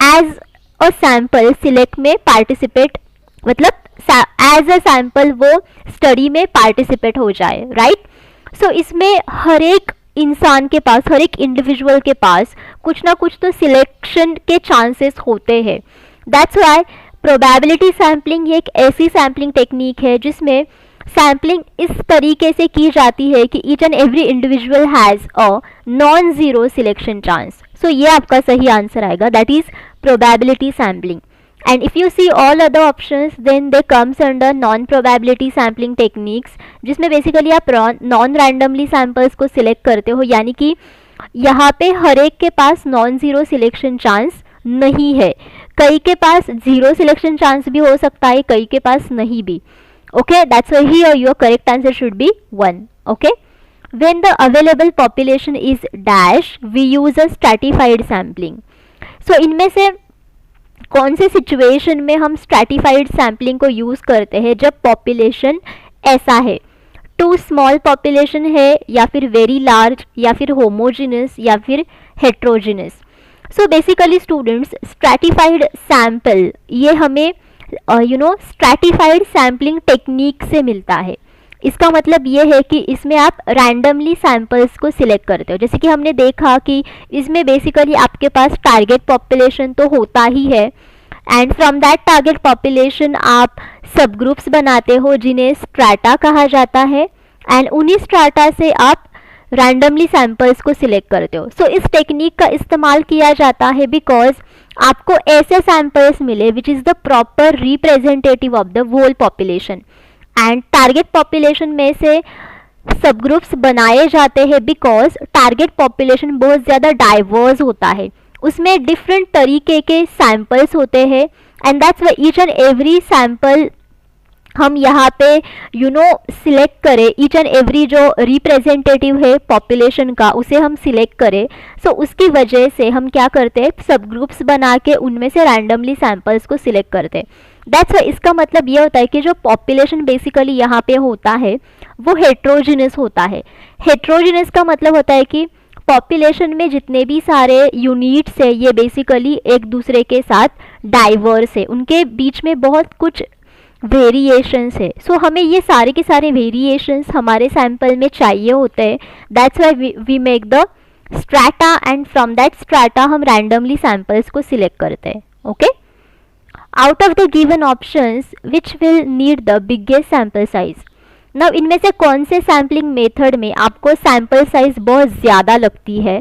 एज अ सैम्पल सिलेक्ट में पार्टिसिपेट, मतलब एज अ सैम्पल वो स्टडी में पार्टिसिपेट हो जाए, राइट। सो इसमें हर एक इंसान के पास, हर एक इंडिविजुअल के पास कुछ ना कुछ तो सिलेक्शन के चांसेस होते हैं। दैट्स व्हाई प्रोबेबिलिटी सैम्पलिंग ये एक ऐसी सैम्पलिंग टेक्निक है जिसमें सैम्पलिंग इस तरीके से की जाती है कि each and every individual has a non zero selection chance. So ये आपका सही आंसर आएगा, that is probability sampling. And if you see all other options then they comes under non probability sampling techniques, जिसमें basically आप non randomly samples को select करते हो, यानी कि यहाँ पे हर एक के पास नॉन ज़ीरो सिलेक्शन चांस नहीं है, कई के पास ज़ीरो सिलेक्शन चांस भी हो सकता है, कई के पास नहीं भी। Okay, that's why here your correct answer should be 1. Okay, when the available population is dash we use a stratified sampling. So इनमें से कौन से सिचुएशन में हम स्ट्रैटिफाइड सैम्पलिंग को यूज़ करते हैं? जब पॉपुलेशन ऐसा है, टू स्मॉल पॉपुलेशन है या फिर वेरी लार्ज या फिर होमोजिनस या फिर हेट्रोजिनस। सो बेसिकली स्टूडेंट्स स्ट्रैटिफाइड सैम्पल ये हमें स्ट्रैटिफाइड सैम्पलिंग टेक्निक से मिलता है। इसका मतलब ये है कि इसमें आप रैंडमली सैम्पल्स को सिलेक्ट करते हो, जैसे कि हमने देखा कि इसमें बेसिकली आपके पास टारगेट पॉपुलेशन तो होता ही है and from that target population आप सब ग्रुप्स बनाते हो जिन्हें स्ट्रैटा कहा जाता है एंड उन्हीं स्ट्रैटा से आप रैंडमली सैम्पल्स को सिलेक्ट करते हो। सो इस टेक्निक का इस्तेमाल किया जाता है बिकॉज आपको ऐसे सैम्पल्स मिले which is the proper representative of the whole population. And target population में से सब ग्रुप्स बनाए जाते हैं बिकॉज टारगेट पॉपुलेशन बहुत ज़्यादा डाइवर्स होता है, उसमें डिफरेंट तरीके के सैम्पल्स होते हैं and that's Y each and every sample हम यहाँ पे सिलेक्ट करें, ईच एंड एवरी जो रिप्रेजेंटेटिव है पॉपुलेशन का उसे हम सिलेक्ट करें। सो उसकी वजह से हम क्या करते हैं, सब ग्रुप्स बना के उनमें से रैंडमली सैम्पल्स को सिलेक्ट करते हैं। दैट्स वाई इसका मतलब ये होता है कि जो पॉपुलेशन बेसिकली यहाँ पे होता है वो हेट्रोजिनस होता है। हेट्रोजिनस का मतलब होता है कि पॉपुलेशन में जितने भी सारे यूनिट्स है ये बेसिकली एक दूसरे के साथ डाइवर्स है, उनके बीच में बहुत कुछ वेरिएशंस है। सो हमें ये सारे के सारे वेरिएशंस हमारे सैंपल में चाहिए होते हैं। That's why we make the strata and from that strata हम रैंडमली सैंपल्स को सिलेक्ट करते हैं। Okay, out of the given options which will need the biggest sample size. Now इनमें से कौन से सैम्पलिंग मेथड में आपको सैंपल साइज बहुत ज़्यादा लगती है?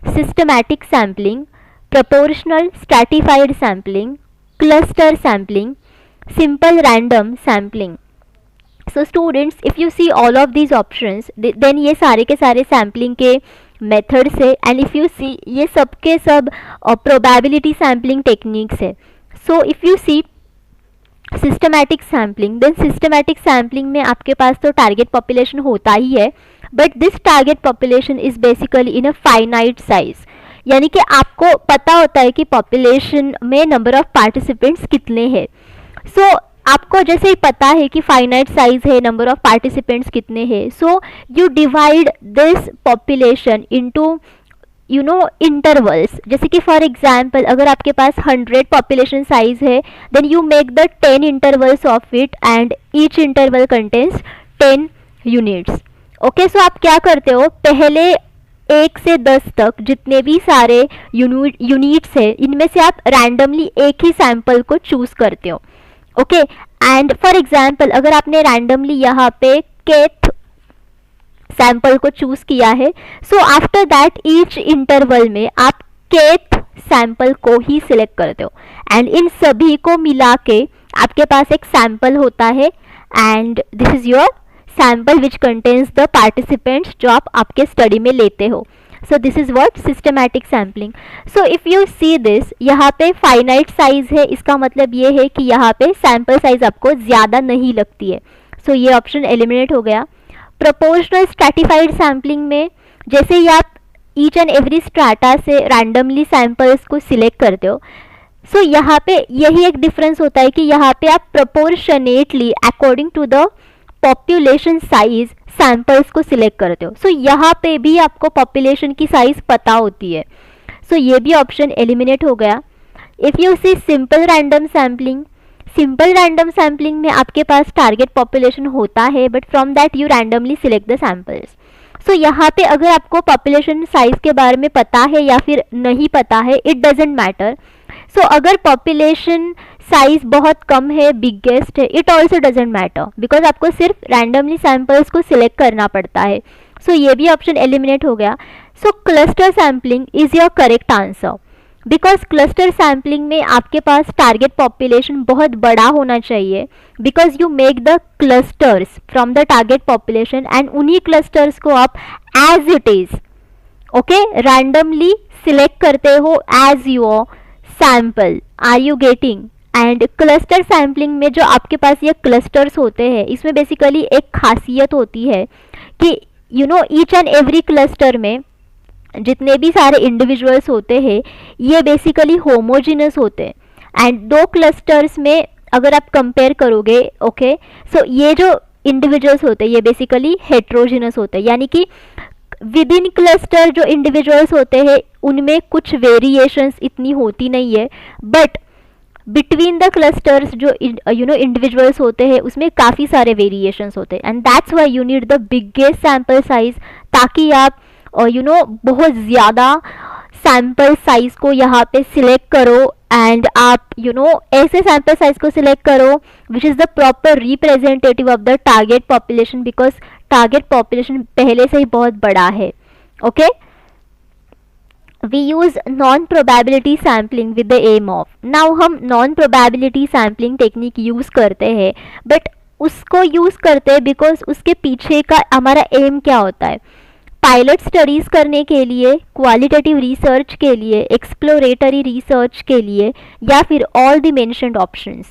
Systematic sampling, proportional stratified sampling, cluster sampling, simple random sampling. So students, if you see all of these options, then ये सारे के सारे sampling के methods है and if you see ये सब के सब probability sampling techniques है. So if you see systematic sampling, then systematic sampling में आपके पास तो target population होता ही है, but this target population is basically in a finite size. यानी कि आपको पता होता है कि population में number of participants कितने हैं। सो आपको जैसे ही पता है कि फाइनाइट साइज है, नंबर ऑफ पार्टिसिपेंट्स कितने हैं, so you divide this population into intervals. जैसे कि फॉर एग्जांपल अगर आपके पास 100 पॉपुलेशन साइज है, then you make the 10 intervals of it and each interval contains 10 units. Okay, so आप क्या करते हो, पहले 1 से 10 तक जितने भी सारे यूनिट्स है इनमें से आप रैंडमली एक ही सैंपल को चूज करते हो। ओके, एंड फॉर एग्जाम्पल अगर आपने रैंडमली यहाँ पे केथ सैंपल को चूज किया है, so after that each interval में आप केथ सैंपल को ही सिलेक्ट करते हो एंड इन सभी को मिला के आपके पास एक सैंपल होता है and this is your sample which contains the participants जो आप आपके स्टडी में लेते हो। सो this is what systematic sampling. So if you see this, यहाँ पे फाइनाइट साइज है, इसका मतलब ये है कि यहाँ पे सैंपल साइज आपको ज़्यादा नहीं लगती है। सो ये ऑप्शन एलिमिनेट हो गया। प्रोपोर्शनल स्ट्रैटिफाइड सैम्पलिंग में जैसे ही आप ईच एंड एवरी स्ट्रैटा से रैंडमली सैंपल्स को सिलेक्ट करते हो, सो यहाँ पे यही एक डिफरेंस होता है कि यहाँ पे आप proportionately according to the population size samples को सिलेक्ट करते हो। सो यहाँ पे भी आपको पॉपुलेशन की साइज पता होती है। सो ये भी ऑप्शन एलिमिनेट हो गया। If you see simple random sampling, simple random sampling में आपके पास टारगेट पॉपुलेशन होता है but from that you randomly select the samples. So यहाँ पे अगर आपको पॉपुलेशन साइज के बारे में पता है या फिर नहीं पता है, इट डजेंट मैटर। सो अगर पॉपुलेशन साइज बहुत कम है, बिगेस्ट है, it also doesn't matter because आपको सिर्फ रैंडमली सैंपल्स को सिलेक्ट करना पड़ता है। सो ये भी ऑप्शन एलिमिनेट हो गया। So cluster sampling is your correct answer because cluster sampling में आपके पास टारगेट पॉपुलेशन बहुत बड़ा होना चाहिए because you make the clusters from the target population and उन्हीं क्लस्टर्स को आप as it is okay randomly select करते हो as your sample. Are you getting? And cluster sampling में जो आपके पास ये क्लस्टर्स होते हैं, इसमें बेसिकली एक खासियत होती है कि ईच एंड एवरी क्लस्टर में जितने भी सारे इंडिविजुअल्स होते हैं ये बेसिकली होमोजिनस होते हैं एंड दो क्लस्टर्स में अगर आप कंपेयर करोगे, ओके, सो ये जो इंडिविजुअल्स होते हैं ये बेसिकली हेट्रोजिनस होते हैं, यानी कि विद इन क्लस्टर जो इंडिविजुअल्स होते हैं उनमें कुछ वेरिएशंस इतनी होती नहीं है बट बिटवीन द क्लस्टर्स जो इंडिविजुअल्स होते हैं उसमें काफ़ी सारे वेरिएशंस होते हैं and that's why you need the biggest sample size ताकि आप बहुत ज़्यादा सैम्पल साइज को यहाँ पे सिलेक्ट करो एंड आप ऐसे सैम्पल साइज को सिलेक्ट करो which is the proper representative of the target population because target population पहले से ही बहुत बड़ा है। Okay, we use non probability sampling with the aim of. Now हम non probability sampling technique use करते हैं बट उसको यूज़ करते हैं बिकॉज उसके पीछे का हमारा एम क्या होता है, पायलट स्टडीज़ करने के लिए, क्वालिटेटिव रिसर्च के लिए, एक्सप्लोरेटरी रिसर्च के लिए, या फिर all the mentioned options.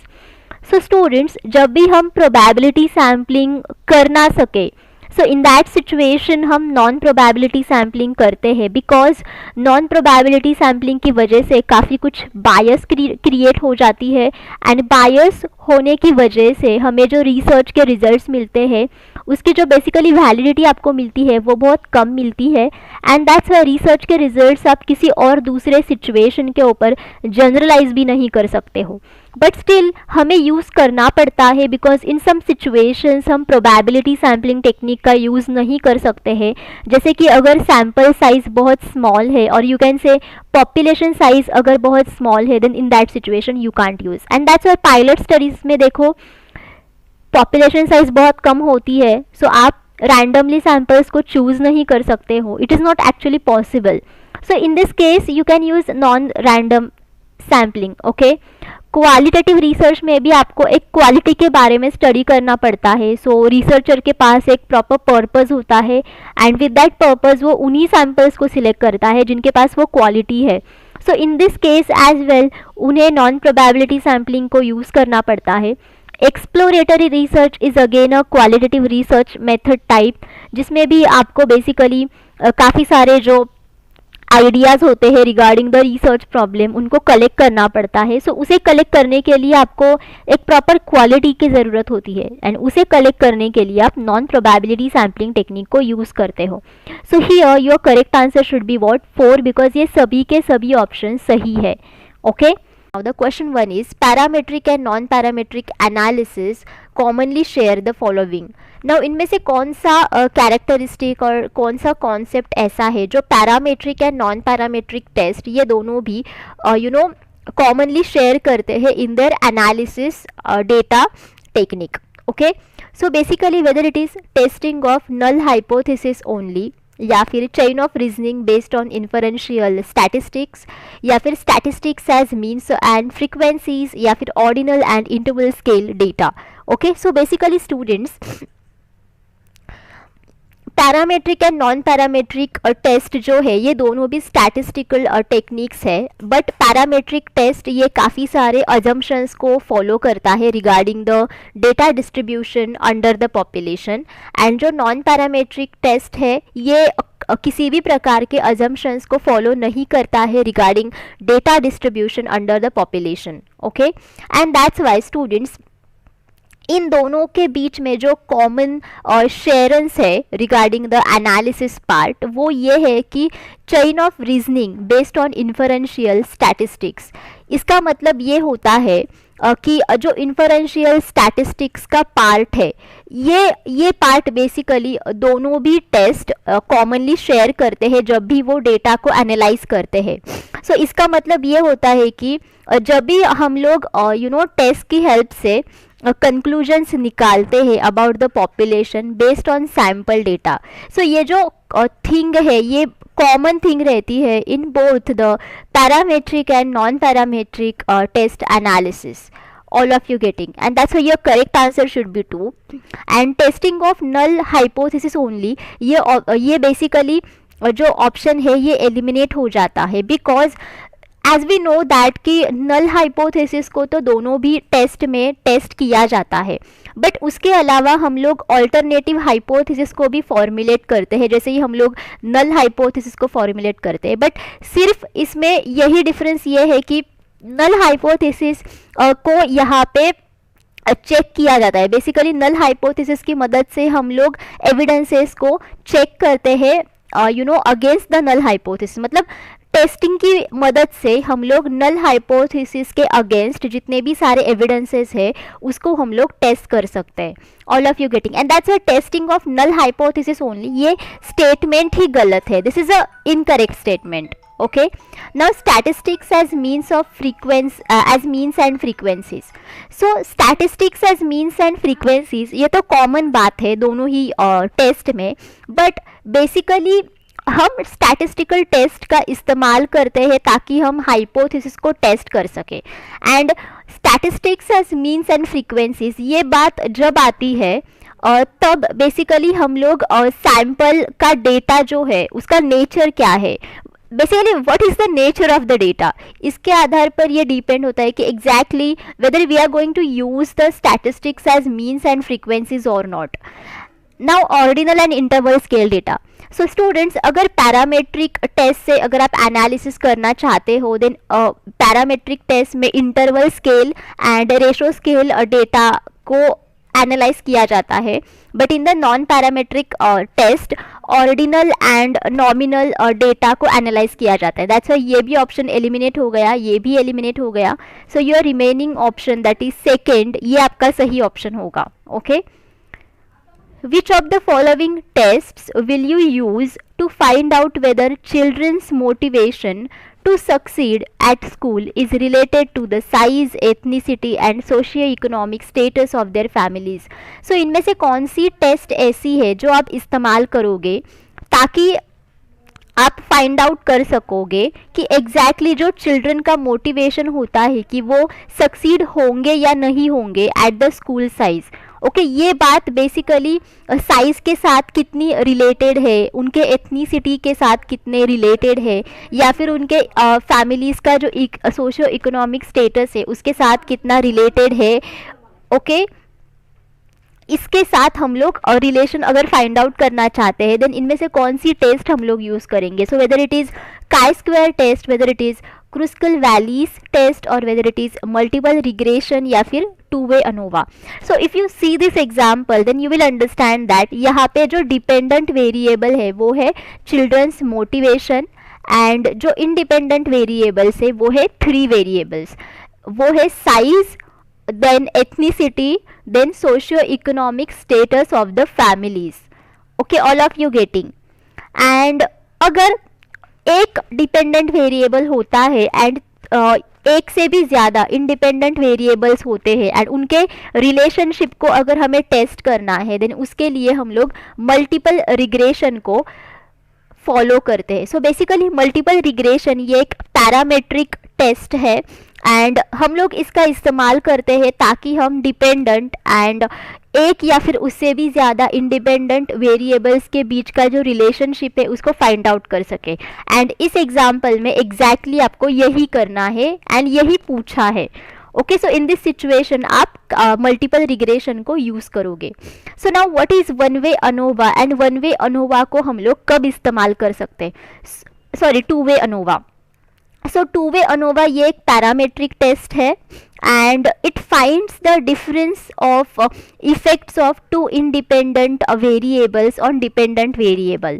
So students, जब भी हम प्रोबेबिलिटी सैम्पलिंग कर ना सके, सो इन दैट सिचुएशन हम नॉन प्रोबेबिलिटी सैम्पलिंग करते हैं, बिकॉज नॉन प्रोबेबिलिटी सैम्पलिंग की वजह से काफ़ी कुछ बायस क्रिएट हो जाती है, एंड बायस होने की वजह से हमें जो रिसर्च के रिजल्ट्स मिलते हैं उसकी जो बेसिकली वैलिडिटी आपको मिलती है वो बहुत कम मिलती है, एंड दैट्स वाई रिसर्च के रिजल्ट्स आप किसी और दूसरे सिचुएशन के ऊपर जनरलाइज भी नहीं कर सकते हो, बट स्टिल हमें यूज़ करना पड़ता है, बिकॉज इन सम सिचुएशंस हम प्रोबेबिलिटी सैम्पलिंग टेक्निक का यूज़ नहीं कर सकते हैं। जैसे कि अगर सैम्पल साइज बहुत स्मॉल है, और you can say population size अगर बहुत स्मॉल है, then in that situation you can't use, and that's why pilot studies में देखो पॉपुलेशन साइज बहुत कम होती है, सो आप रैंडमली सैम्पल्स को चूज़ नहीं कर सकते हो, it is not actually possible. So in this case you can use non random sampling. Okay, qualitative research में भी आपको एक क्वालिटी के बारे में स्टडी करना पड़ता है, सो रिसर्चर के पास एक प्रॉपर पर्पस होता है, एंड विद दैट पर्पस वो उन्हीं सैम्पल्स को सिलेक्ट करता है जिनके पास वो क्वालिटी है। So in this case as well उन्हें नॉन प्रोबेबिलिटी सैम्पलिंग को यूज़ करना पड़ता है। Exploratory research is again a qualitative research method type, जिसमें भी आपको बेसिकली काफ़ी सारे जो आइडियाज़ होते हैं रिगार्डिंग द रिसर्च प्रॉब्लम उनको कलेक्ट करना पड़ता है। सो उसे कलेक्ट करने के लिए आपको एक प्रॉपर क्वालिटी की ज़रूरत होती है, एंड उसे कलेक्ट करने के लिए आप नॉन प्रोबेबिलिटी सैम्पलिंग टेक्निक को यूज़ करते हो। सो here your correct answer should be what 4, because ये सभी के सभी ऑप्शन सही है। Okay, now the question 1 is parametric and non-parametric analysis commonly share the following. now इनमें से कौन सा कैरेक्टरिस्टिक और कौन सा कॉन्सेप्ट ऐसा है जो parametric and non parametric test ये दोनों भी कॉमनली शेयर करते हैं in their analysis data technique. Okay, so basically whether it is testing of null hypothesis only, या फिर chain of reasoning based on inferential statistics, या फिर statistics as means and frequencies, या फिर ordinal and interval scale data. Okay, so basically students parametric and non parametric test जो है ये दोनों भी स्टैटिस्टिकल टेक्निक्स है, बट पैरामेट्रिक टेस्ट ये काफ़ी सारे अजम्पशंस को फॉलो करता है regarding the data distribution under the population, and जो नॉन पैरामेट्रिक टेस्ट है ये किसी भी प्रकार के अजम्पशंस को फॉलो नहीं करता है regarding data distribution under the population. Okay, and that's Y students in दोनों के बीच में जो कॉमन शेयरेंस है रिगार्डिंग द एनालिसिस पार्ट वो ये है कि chain of reasoning based on inferential statistics. इसका मतलब ये होता है कि जो इन्फरेंशियल स्टैटिस्टिक्स का पार्ट है ये पार्ट बेसिकली दोनों भी टेस्ट कॉमनली शेयर करते हैं जब भी वो डेटा को एनालाइज करते हैं। सो इसका मतलब ये होता है कि जब भी हम लोग टेस्ट की हेल्प से कंक्लूजन्स निकालते हैं about the population based on sample data, so ये जो थिंग है ये कॉमन थिंग रहती है in both the parametric and non parametric test analysis. all of you getting, and that's why your correct answer should be 2. and testing of null hypothesis only, ये basically जो option है ये eliminate हो जाता है, because as we know that कि null hypothesis को तो दोनों भी टेस्ट में टेस्ट किया जाता है, बट उसके अलावा हम लोग ऑल्टरनेटिव हाइपोथेसिस को भी फॉर्मुलेट करते हैं, जैसे ही हम लोग नल हाइपोथेसिस को फॉर्मुलेट करते हैं। बट सिर्फ इसमें यही डिफरेंस ये है कि नल हाइपोथेसिस को यहाँ पे चेक किया जाता है। बेसिकली नल हाइपोथेसिस की मदद से हम लोग एविडेंसेस को चेक करते हैं अगेंस्ट द नल हाइपोथेसिस, मतलब टेस्टिंग की मदद से हम लोग नल हाइपोथेसिस के अगेंस्ट जितने भी सारे एविडेंसेस है उसको हम लोग टेस्ट कर सकते हैं। All of you getting, and that's a testing of null hypothesis only, ये स्टेटमेंट ही गलत है, this is a incorrect statement. okay, now statistics as means of frequency as means and frequencies, so statistics as means and frequencies ये तो common बात है दोनों ही test में, बट बेसिकली हम स्टैटिस्टिकल टेस्ट का इस्तेमाल करते हैं ताकि हम हाइपोथेसिस को टेस्ट कर सकें। And statistics as means and frequencies, ये बात जब आती है और तब बेसिकली हम लोग सैंपल का डेटा जो है उसका नेचर क्या है, basically what is the nature of the data, इसके आधार पर ये डिपेंड होता है कि exactly whether we are going to use the statistics as means and frequencies और not. Now ordinal and interval scale data. So students, अगर parametric test से अगर आप एनालिसिस करना चाहते हो देन पैरामेट्रिक टेस्ट में interval scale and ratio scale data को एनालाइज किया जाता है, but in the non parametric test ordinal and nominal data को एनालाइज किया जाता है। दैट्स व्हाई ये भी ऑप्शन एलिमिनेट हो गया, ये भी एलिमिनेट हो गया। So your remaining option that is second, ये आपका सही ऑप्शन होगा। Okay, which of the following tests will you use to find out whether children's motivation to succeed at school is related to the size, ethnicity and socio-economic status of their families? So इनमें से कौन सी test ऐसी है जो आप इस्तेमाल करोगे ताकि आप फाइंड आउट कर सकोगे कि एग्जैक्टली जो चिल्ड्रन का मोटिवेशन होता है कि वो सक्सीड होंगे या नहीं होंगे at the school size. Okay, ये बात बेसिकली साइज के साथ कितनी रिलेटेड है, उनके एथनिसिटी के साथ कितने रिलेटेड है, या फिर उनके फैमिलीज़ का जो सोशो इकोनॉमिक स्टेटस है उसके साथ कितना रिलेटेड है। ओके, इसके साथ हम लोग रिलेशन अगर फाइंड आउट करना चाहते हैं देन इनमें से कौन सी टेस्ट हम लोग यूज़ करेंगे। So whether it is chi square test, whether it is Kruskal Wallis test और whether it is multiple regression या फिर two way ANOVA. So if you see this example then you will understand that यहाँ पे जो dependent variable है वो है children's motivation and जो इंडिपेंडेंट वेरिएबल्स है वो है 3 वेरिएबल्स, वो है size, then ethnicity, then socio-economic status of the families. Okay, all of you getting? And अगर एक डिपेंडेंट वेरिएबल होता है एंड एक से भी ज़्यादा इंडिपेंडेंट वेरिएबल्स होते हैं एंड उनके रिलेशनशिप को अगर हमें टेस्ट करना है देन उसके लिए हम लोग मल्टीपल रिग्रेशन को फॉलो करते हैं। सो बेसिकली मल्टीपल रिग्रेशन ये एक पैरामेट्रिक टेस्ट है एंड हम लोग इसका इस्तेमाल करते हैं ताकि हम डिपेंडेंट एंड एक या फिर उससे भी ज़्यादा इंडिपेंडेंट वेरिएबल्स के बीच का जो रिलेशनशिप है उसको फाइंड आउट कर सके। एंड इस एग्जाम्पल में एग्जैक्टली आपको यही करना है एंड यही पूछा है। Okay, so in this situation आप मल्टीपल रिग्रेशन को यूज़ करोगे। So now what is one way ANOVA and one way ANOVA को हम लोग कब इस्तेमाल कर सकते हैं, sorry to way ANOVA. So to way ANOVA ये एक पैरामेट्रिक टेस्ट है and it finds the difference of effects of 2 independent variables on dependent variable.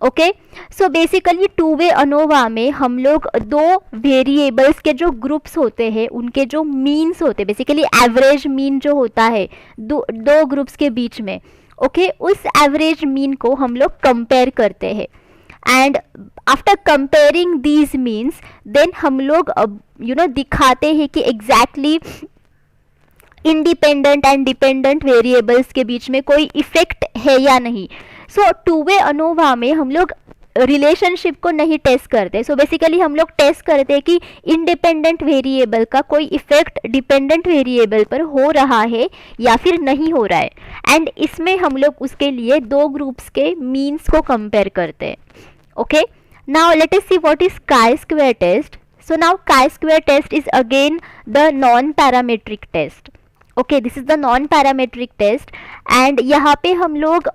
Okay, so basically to way ANOVA में हम लोग 2 वेरिएबल्स के जो ग्रुप्स होते हैं उनके जो मीन्स होते हैं, बेसिकली एवरेज मीन जो होता है दो ग्रुप्स के बीच में, ओके, उस एवरेज मीन को हम लोग कंपेयर करते हैं and after comparing these means then हम लोग दिखाते हैं कि exactly independent and dependent variables के बीच में कोई इफेक्ट है या नहीं। सो टू वे अनोवा में हम लोग रिलेशनशिप को नहीं टेस्ट करते। सो बेसिकली हम लोग टेस्ट करते हैं कि इंडिपेंडेंट वेरिएबल का कोई इफेक्ट डिपेंडेंट वेरिएबल पर हो रहा है या फिर नहीं हो रहा है एंड इसमें हम लोग उसके लिए 2 ग्रुप्स के मीन्स को कंपेयर करते हैं। Okay, now let us see what is chi-square test. So now chi-square test is again the non-parametric test. Okay, this is the non-parametric test and यहाँ पे हम लोग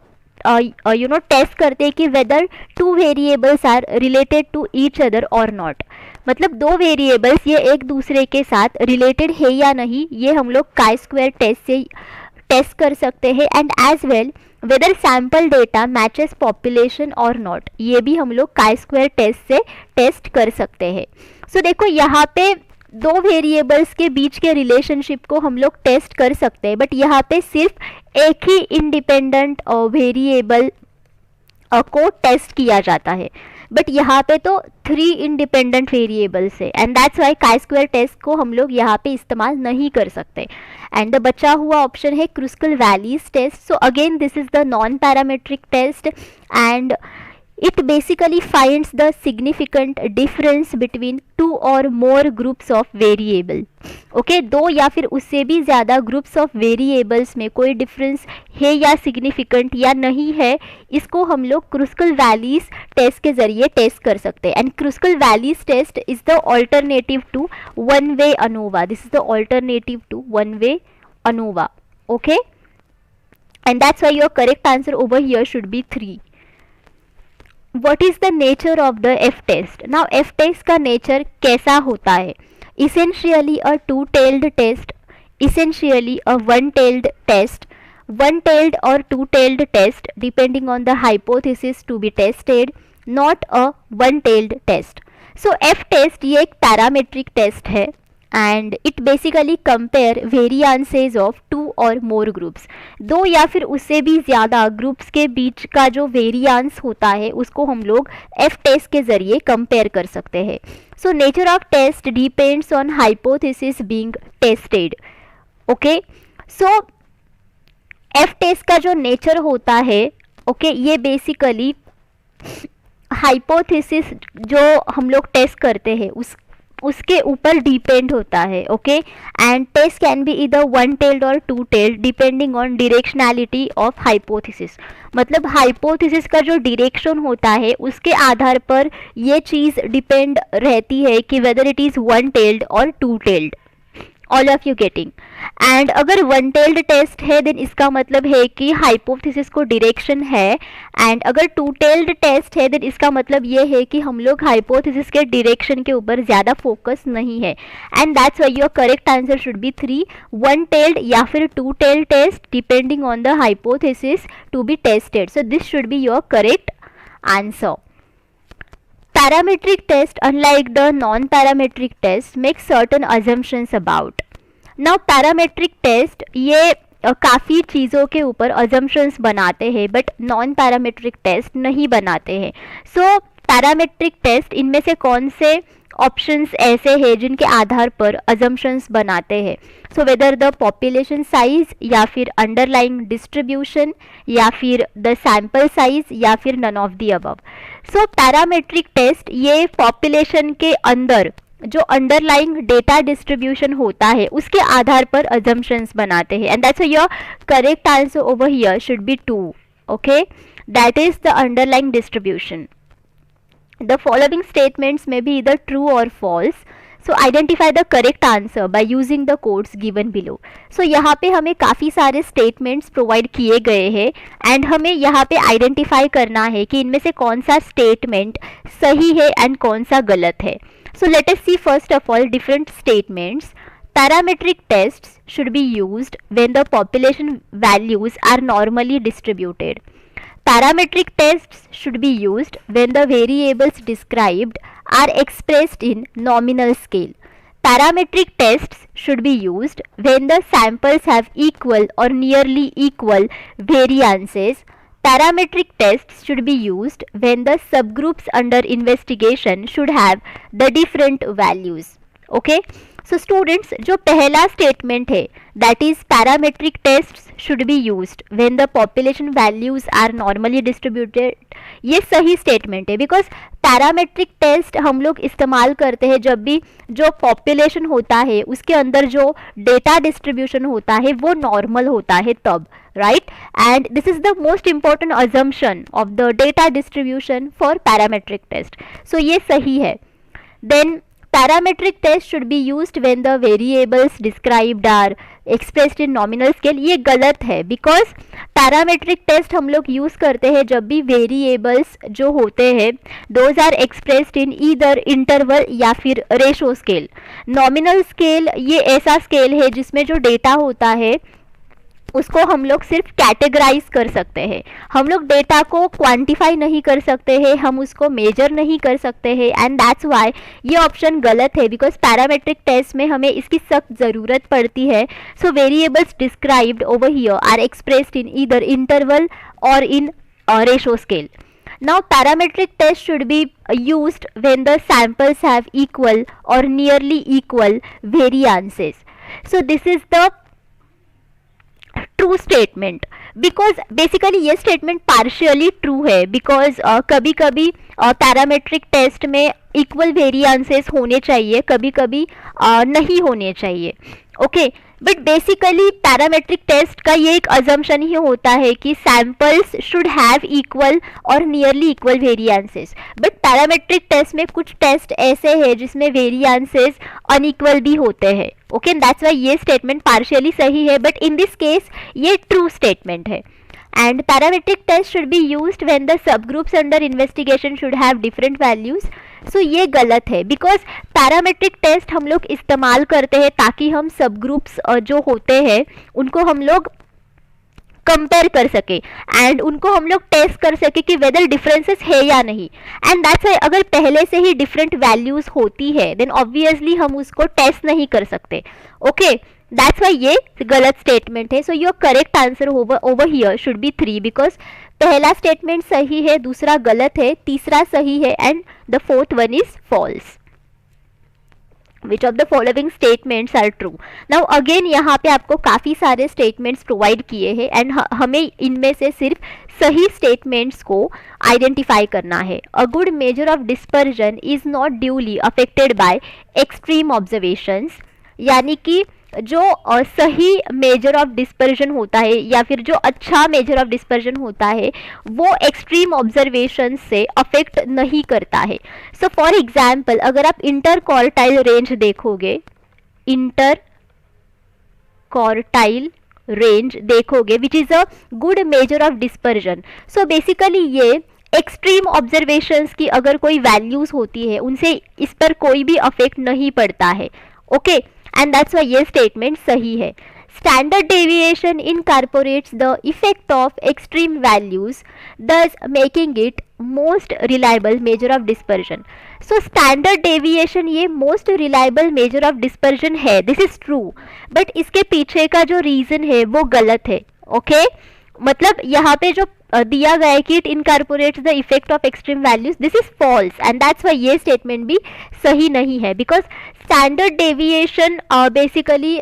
टेस्ट करते हैं कि whether 2 variables are related to each other or not. मतलब 2 variables ये एक दूसरे के साथ रिलेटेड है या नहीं, ये हम लोग chi-square टेस्ट से टेस्ट कर सकते हैं and as well whether sample data matches population और नॉट, ये भी हम लोग काई स्क्वायर टेस्ट से टेस्ट कर सकते हैं। सो देखो यहाँ पे 2 वेरिएबल्स के बीच के रिलेशनशिप को हम लोग टेस्ट कर सकते हैं बट यहाँ पे सिर्फ एक ही इंडिपेंडेंट वेरिएबल को टेस्ट किया जाता है बट यहाँ पे तो 3 इंडिपेंडेंट वेरिएबल्स है and that's why chi square test को हम लोग यहाँ पे इस्तेमाल नहीं कर सकते एंड द बचा हुआ ऑप्शन है Kruskal Wallis test. So again this is the non parametric test and It basically finds the significant difference between two or more groups of variable. Okay, दो या फिर उससे भी ज़्यादा ग्रुप्स ऑफ वेरिएबल्स में कोई डिफरेंस है या सिग्निफिकेंट या नहीं है, इसको हम लोग क्रुस्कल वैलीज टेस्ट के ज़रिए टेस्ट कर सकते हैं. And Kruskal Wallis test is the alternative to one way ANOVA. This is the alternative to one way ANOVA. Okay, and that's why your correct answer over here should be 3. What is the nature of the F test? Now F test का nature कैसा होता है? Essentially a two-tailed test, essentially a one-tailed test, one-tailed or two-tailed test depending on the hypothesis to be tested, not a one-tailed test. So F test ये एक parametric test है and it basically compare variances of two or more groups. दो या फिर उससे भी ज़्यादा groups के बीच का जो वेरिएंस होता है उसको हम लोग F टेस्ट के ज़रिए कंपेयर कर सकते हैं. So nature of test depends on hypothesis being tested. Okay, so F test का जो नेचर होता है, ओके, ये बेसिकली हाइपोथेसिस जो हम लोग टेस्ट करते हैं उसके ऊपर डिपेंड होता है. Okay, and test can be either one tailed और two tailed depending on directionality of hypothesis. मतलब हाइपोथेसिस का जो डायरेक्शन होता है उसके आधार पर ये चीज़ डिपेंड रहती है कि whether it is one tailed और two tailed. All of you getting? And अगर वन टेल्ड टेस्ट है देन इसका मतलब है कि हाइपोथेसिस को डायरेक्शन है, एंड अगर टू टेल्ड टेस्ट है देन इसका मतलब ये है कि हम लोग हाइपोथेसिस के डायरेक्शन के ऊपर ज़्यादा फोकस नहीं है. And that's why your correct answer should be 3, one tailed या फिर two tailed test depending on the hypothesis to be tested. So this should be your correct answer. Parametric test, unlike the non-parametric test, makes certain assumptions about. Now parametric test ये काफ़ी चीज़ों के ऊपर assumptions बनाते हैं but non-parametric test नहीं बनाते हैं. So parametric test इनमें से कौन से ऑप्शंस ऐसे हैं जिनके आधार पर अजम्पशंस बनाते हैं? So whether the population size या फिर अंडरलाइंग डिस्ट्रीब्यूशन या फिर द सैम्पल साइज या फिर none of the above. So parametric test ये पॉपुलेशन के अंदर जो अंडरलाइंग डेटा डिस्ट्रीब्यूशन होता है उसके आधार पर अजम्पशंस बनाते हैं. And that's your correct answer over here should B 2. Okay, that is the underlying distribution. The following statements may be either true or false. So identify the correct answer by using the codes given below. So यहाँ पे हमें काफ़ी सारे statements provide किए गए हैं and हमें यहाँ पे identify करना है कि इनमें से कौन सा statement सही है and कौन सा गलत है. So let us see first of all different statements. Parametric tests should be used when the population values are normally distributed. Parametric tests should be used when the variables described are expressed in nominal scale. Parametric tests should be used when the samples have equal or nearly equal variances. Parametric tests should be used when the subgroups under investigation should have the different values. Okay? So students, जो पहला statement है that is parametric tests should be used when the population values are normally distributed, ये सही statement है because parametric test हम लोग इस्तेमाल करते हैं जब भी जो population होता है उसके अंदर जो data distribution होता है वो normal होता है तब, right? And this is the most important assumption of the data distribution for parametric test. So ये सही है. Then parametric test should be used when the variables described are expressed in nominal scale. ये गलत है because parametric test हम लोग use करते हैं जब भी variables जो होते हैं those are expressed in either interval या फिर ratio scale. nominal scale ये ऐसा scale है जिसमें जो data होता है उसको हम लोग सिर्फ कैटेगराइज कर सकते हैं. हम लोग डेटा को क्वांटिफाई नहीं कर सकते हैं, हम उसको मेजर नहीं कर सकते हैं एंड दैट्स व्हाई ये ऑप्शन गलत है बिकॉज पैरामेट्रिक टेस्ट में हमें इसकी सख्त ज़रूरत पड़ती है. So variables described over here are expressed in either interval और in ratio scale. Now parametric test should be used when the samples have equal or nearly equal variances. So this is the true statement. Because basically ये statement partially true है, because कभी कभी parametric test में equal variances होने चाहिए, कभी कभी नहीं होने चाहिए। Okay, but basically parametric test का ये एक अजम्पशन ही होता है कि सैंपल्स शुड हैव इक्वल और nearly equal variances, but parametric test में कुछ टेस्ट ऐसे हैं जिसमें वेरिएंसेस अनइक्वल भी होते हैं। ओके, दैट्स वाई ये स्टेटमेंट पार्शियली सही है, बट इन दिस केस ये ट्रू स्टेटमेंट है। And parametric test should be used when the subgroups under investigation should have different values. So ये गलत है, बिकॉज पैरामेट्रिक टेस्ट हम लोग इस्तेमाल करते हैं ताकि हम सब ग्रुप्स जो होते हैं उनको हम लोग कंपेयर कर सके एंड उनको हम लोग टेस्ट कर सके कि वेदर डिफरेंसेस है या नहीं। एंड दैट्स व्हाई अगर पहले से ही डिफरेंट वैल्यूज होती है देन ऑब्वियसली हम उसको टेस्ट नहीं कर सकते। ओके, दैट्स व्हाई ये गलत स्टेटमेंट है। So your correct answer over here should be 3, because पहला स्टेटमेंट सही है, दूसरा गलत है, तीसरा सही है and the fourth one is false. Which of the following statements are true. Now again यहाँ पे आपको काफ़ी सारे स्टेटमेंट्स प्रोवाइड किए हैं एंड हमें इनमें से सिर्फ सही स्टेटमेंट्स को आइडेंटिफाई करना है। A good major of dispersion is not duly affected by extreme observations, यानी कि जो सही मेजर ऑफ डिस्पर्जन होता है या फिर जो अच्छा मेजर ऑफ डिस्पर्जन होता है वो एक्सट्रीम ऑब्जर्वेशन से अफेक्ट नहीं करता है। सो फॉर एग्जाम्पल अगर आप इंटर क्वार्टाइल रेंज देखोगे, इंटर क्वार्टाइल रेंज देखोगे विच is a good major of dispersion. So basically ये एक्सट्रीम ऑब्जर्वेशंस की अगर कोई वैल्यूज होती है उनसे इस पर कोई भी अफेक्ट नहीं पड़ता है। ओके, and that's why ये statement सही है। Standard deviation incorporates the effect of extreme values, thus making it most reliable measure of dispersion. So standard deviation ये most reliable measure of dispersion है, this is true, but इसके पीछे का जो reason है वो गलत है। Okay? मतलब यहाँ पे जो दिया गया है कि it incorporates the effect of extreme values, this is false and that's why ये स्टेटमेंट भी सही नहीं है, because standard deviation basically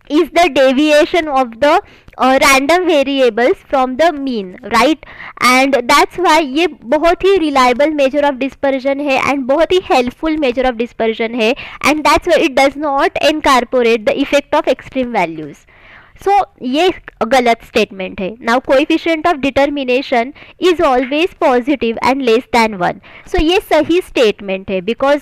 is the deviation of the random variables from the mean, right, and that's why ये बहुत ही reliable measure of dispersion है and बहुत ही हेल्पफुल मेजर ऑफ डिस्पर्जन है and that's why it does not incorporate the effect of extreme values. So ये गलत statement है। Now coefficient of determination is always positive and less than 1। सो ये सही statement है, बिकॉज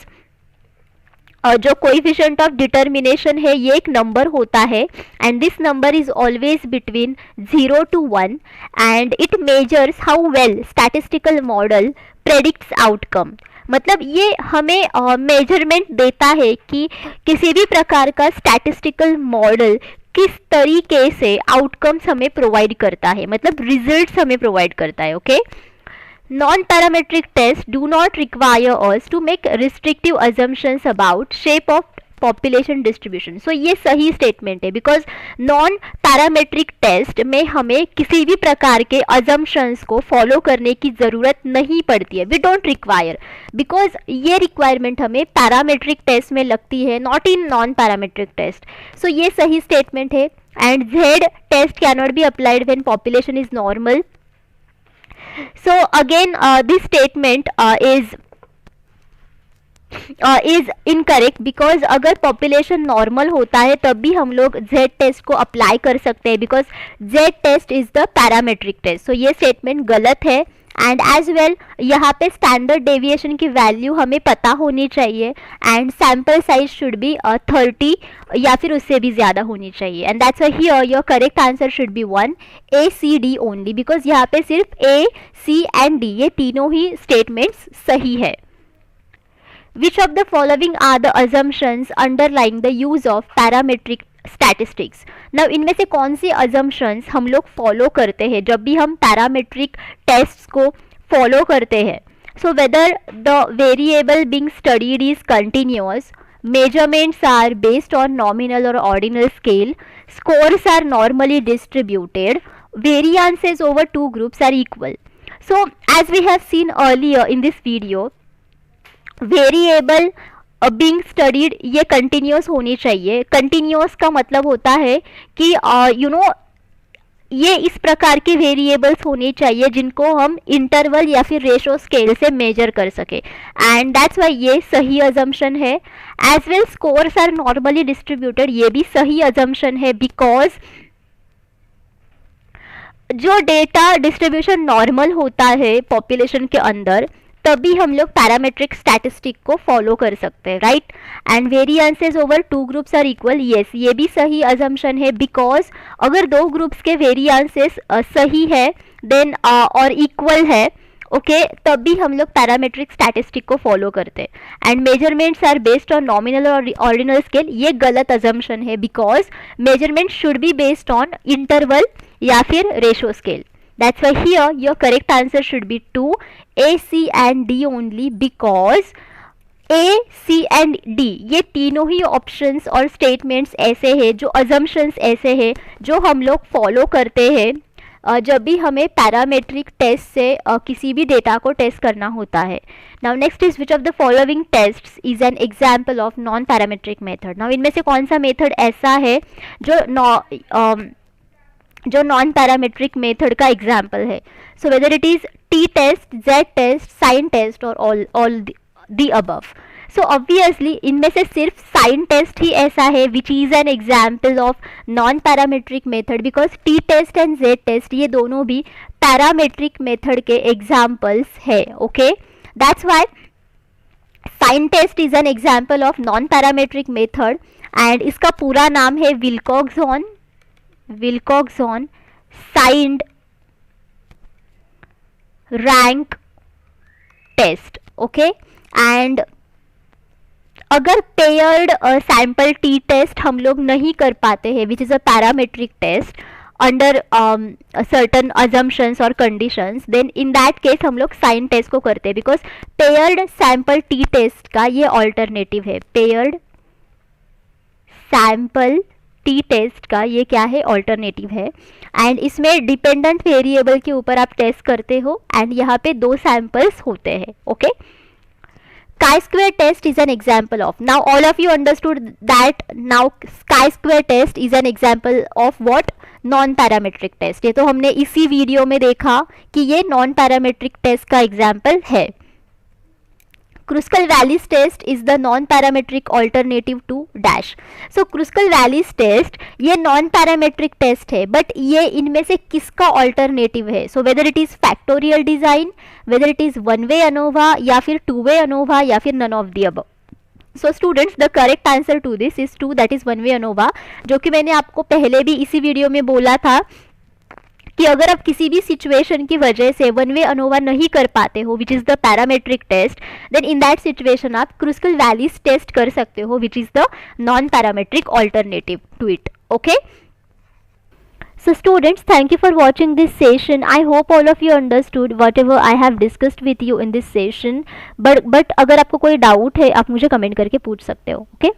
जो कोएफिशिएंट ऑफ डिटर्मिनेशन है ये एक नंबर होता है and this number is always between 0 to 1 and it measures how well statistical model predicts outcome. मतलब ये हमें मेजरमेंट देता है कि किसी भी प्रकार का स्टैटिस्टिकल मॉडल किस तरीके से आउटकम्स हमें प्रोवाइड करता है, मतलब रिजल्ट्स हमें प्रोवाइड करता है। Okay, non parametric test do not require us to make restrictive assumptions about shape of population distribution. So ये सही स्टेटमेंट है, बिकॉज नॉन पैरामेट्रिक टेस्ट में हमें किसी भी प्रकार के अजम्पशंस को फॉलो करने की ज़रूरत नहीं पड़ती है, वी डोंट रिक्वायर, बिकॉज ये रिक्वायरमेंट हमें पैरामेट्रिक टेस्ट में लगती है, not in non parametric test. So ये सही स्टेटमेंट है and Z test can not be applied when population is normal. So again this statement is incorrect, because अगर population normal होता है तब भी हम लोग Z टेस्ट को अप्लाई कर सकते हैं, because Z test is the parametric test. So ये स्टेटमेंट गलत है एंड एज वेल यहाँ पे स्टैंडर्ड डेविएशन की वैल्यू हमें पता होनी चाहिए and sample size should be 30 या फिर उससे भी ज़्यादा होनी चाहिए and that's why here your correct answer should be 1 A C D only, because यहाँ पे सिर्फ A C एंड D ये तीनों ही स्टेटमेंट्स सही है। Which of the following are the assumptions underlying the use of parametric statistics? Now इनमें से कौन सी assumptions हम लोग फॉलो करते हैं जब भी हम पैरामेट्रिक टेस्ट्स को फॉलो करते हैं? So whether the variable being studied is continuous, measurements are based on nominal or ordinal scale, scores are normally distributed, variances over two groups are equal. So as we have seen earlier in this video, variable being studied ये continuous होनी चाहिए। Continuous का मतलब होता है कि ये इस प्रकार के वेरिएबल्स होने चाहिए जिनको हम इंटरवल या फिर रेशो स्केल से मेजर कर सके, एंड दैट्स वाई ये सही अजम्पशन है। As well scores are normally distributed, ये भी सही अजम्पशन है, बिकॉज जो डेटा डिस्ट्रीब्यूशन नॉर्मल होता है पॉपुलेशन के अंदर, तभी हम लोग पैरामेट्रिक स्टैटिस्टिक को फॉलो कर सकते हैं, right. And variances over two groups are equal, yes ये भी सही अजम्पशन है, बिकॉज अगर दो ग्रुप्स के वेरिएंसेस सही है देन और इक्वल है, ओके तभी हम लोग पैरामेट्रिक स्टैटिस्टिक को फॉलो करते हैं। And measurements are based on nominal और ऑर्डिनल स्केल, ये गलत अजम्पशन है, because measurement should be based on interval या फिर ratio scale. That's why here your correct answer should be 2, A, C and D only, because A, C and D ये तीनों ही options और statements ऐसे हैं, जो अजम्पशंस ऐसे हैं जो हम लोग फॉलो करते हैं जब भी हमें पैरामेट्रिक टेस्ट से किसी भी डेटा को टेस्ट करना होता है। Now next is which of the following tests is an example of non parametric method. Now इनमें से कौन सा मेथड ऐसा है जो नॉन पैरामेट्रिक मेथड का एग्जाम्पल है। So whether it is T test, Z test, sign test और all the above. So obviously इनमें से सिर्फ साइन टेस्ट ही ऐसा है which is an example of non parametric method, because T test and Z test ये दोनों भी पैरामेट्रिक मेथड के एग्जाम्पल्स है, okay. That's why sign test is an example of non parametric method, and इसका पूरा नाम है Wilcoxon signed rank test, okay. And अगर पेयर्ड सैंपल टी टेस्ट हम लोग नहीं कर पाते हैं which is a parametric test under certain assumptions और conditions, then in that case हम लोग साइन टेस्ट को करते हैं, because paired sample T test का ये ऑल्टरनेटिव है। पेयर्ड सैंपल टी टेस्ट का ये क्या है, ऑल्टरनेटिव है। एंड इसमें डिपेंडेंट वेरिएबल के ऊपर आप टेस्ट करते हो, एंड यहाँ पे दो सैंपल्स होते हैं, okay. chi-square test is an example of, now all of you understood that now chi-square test is an example of what, non parametric test. ये तो हमने इसी वीडियो में देखा कि ये नॉन पैरामेट्रिक टेस्ट का एग्जाम्पल है। Kruskal-Wallis test is the non-parametric alternative to dash. So Kruskal-Wallis test ये non-parametric test है, but ये इनमें से किसका alternative है? So whether it is factorial design, whether it is one-way ANOVA या फिर two-way ANOVA या फिर none of the above. So students, the correct answer to this is 2, that is one-way ANOVA, जो कि मैंने आपको पहले भी इसी वीडियो में बोला था कि अगर आप किसी भी सिचुएशन की वजह से वन वे अनोवा नहीं कर पाते हो which is the parametric test, then in that situation आप क्रुस्कल-वालिस टेस्ट कर सकते हो which is the non parametric alternative to it, okay. So students, thank you for watching this session. I hope all of you understood whatever I have discussed with you in this session. But अगर आपको कोई doubt है आप मुझे comment करके पूछ सकते हो, ओके।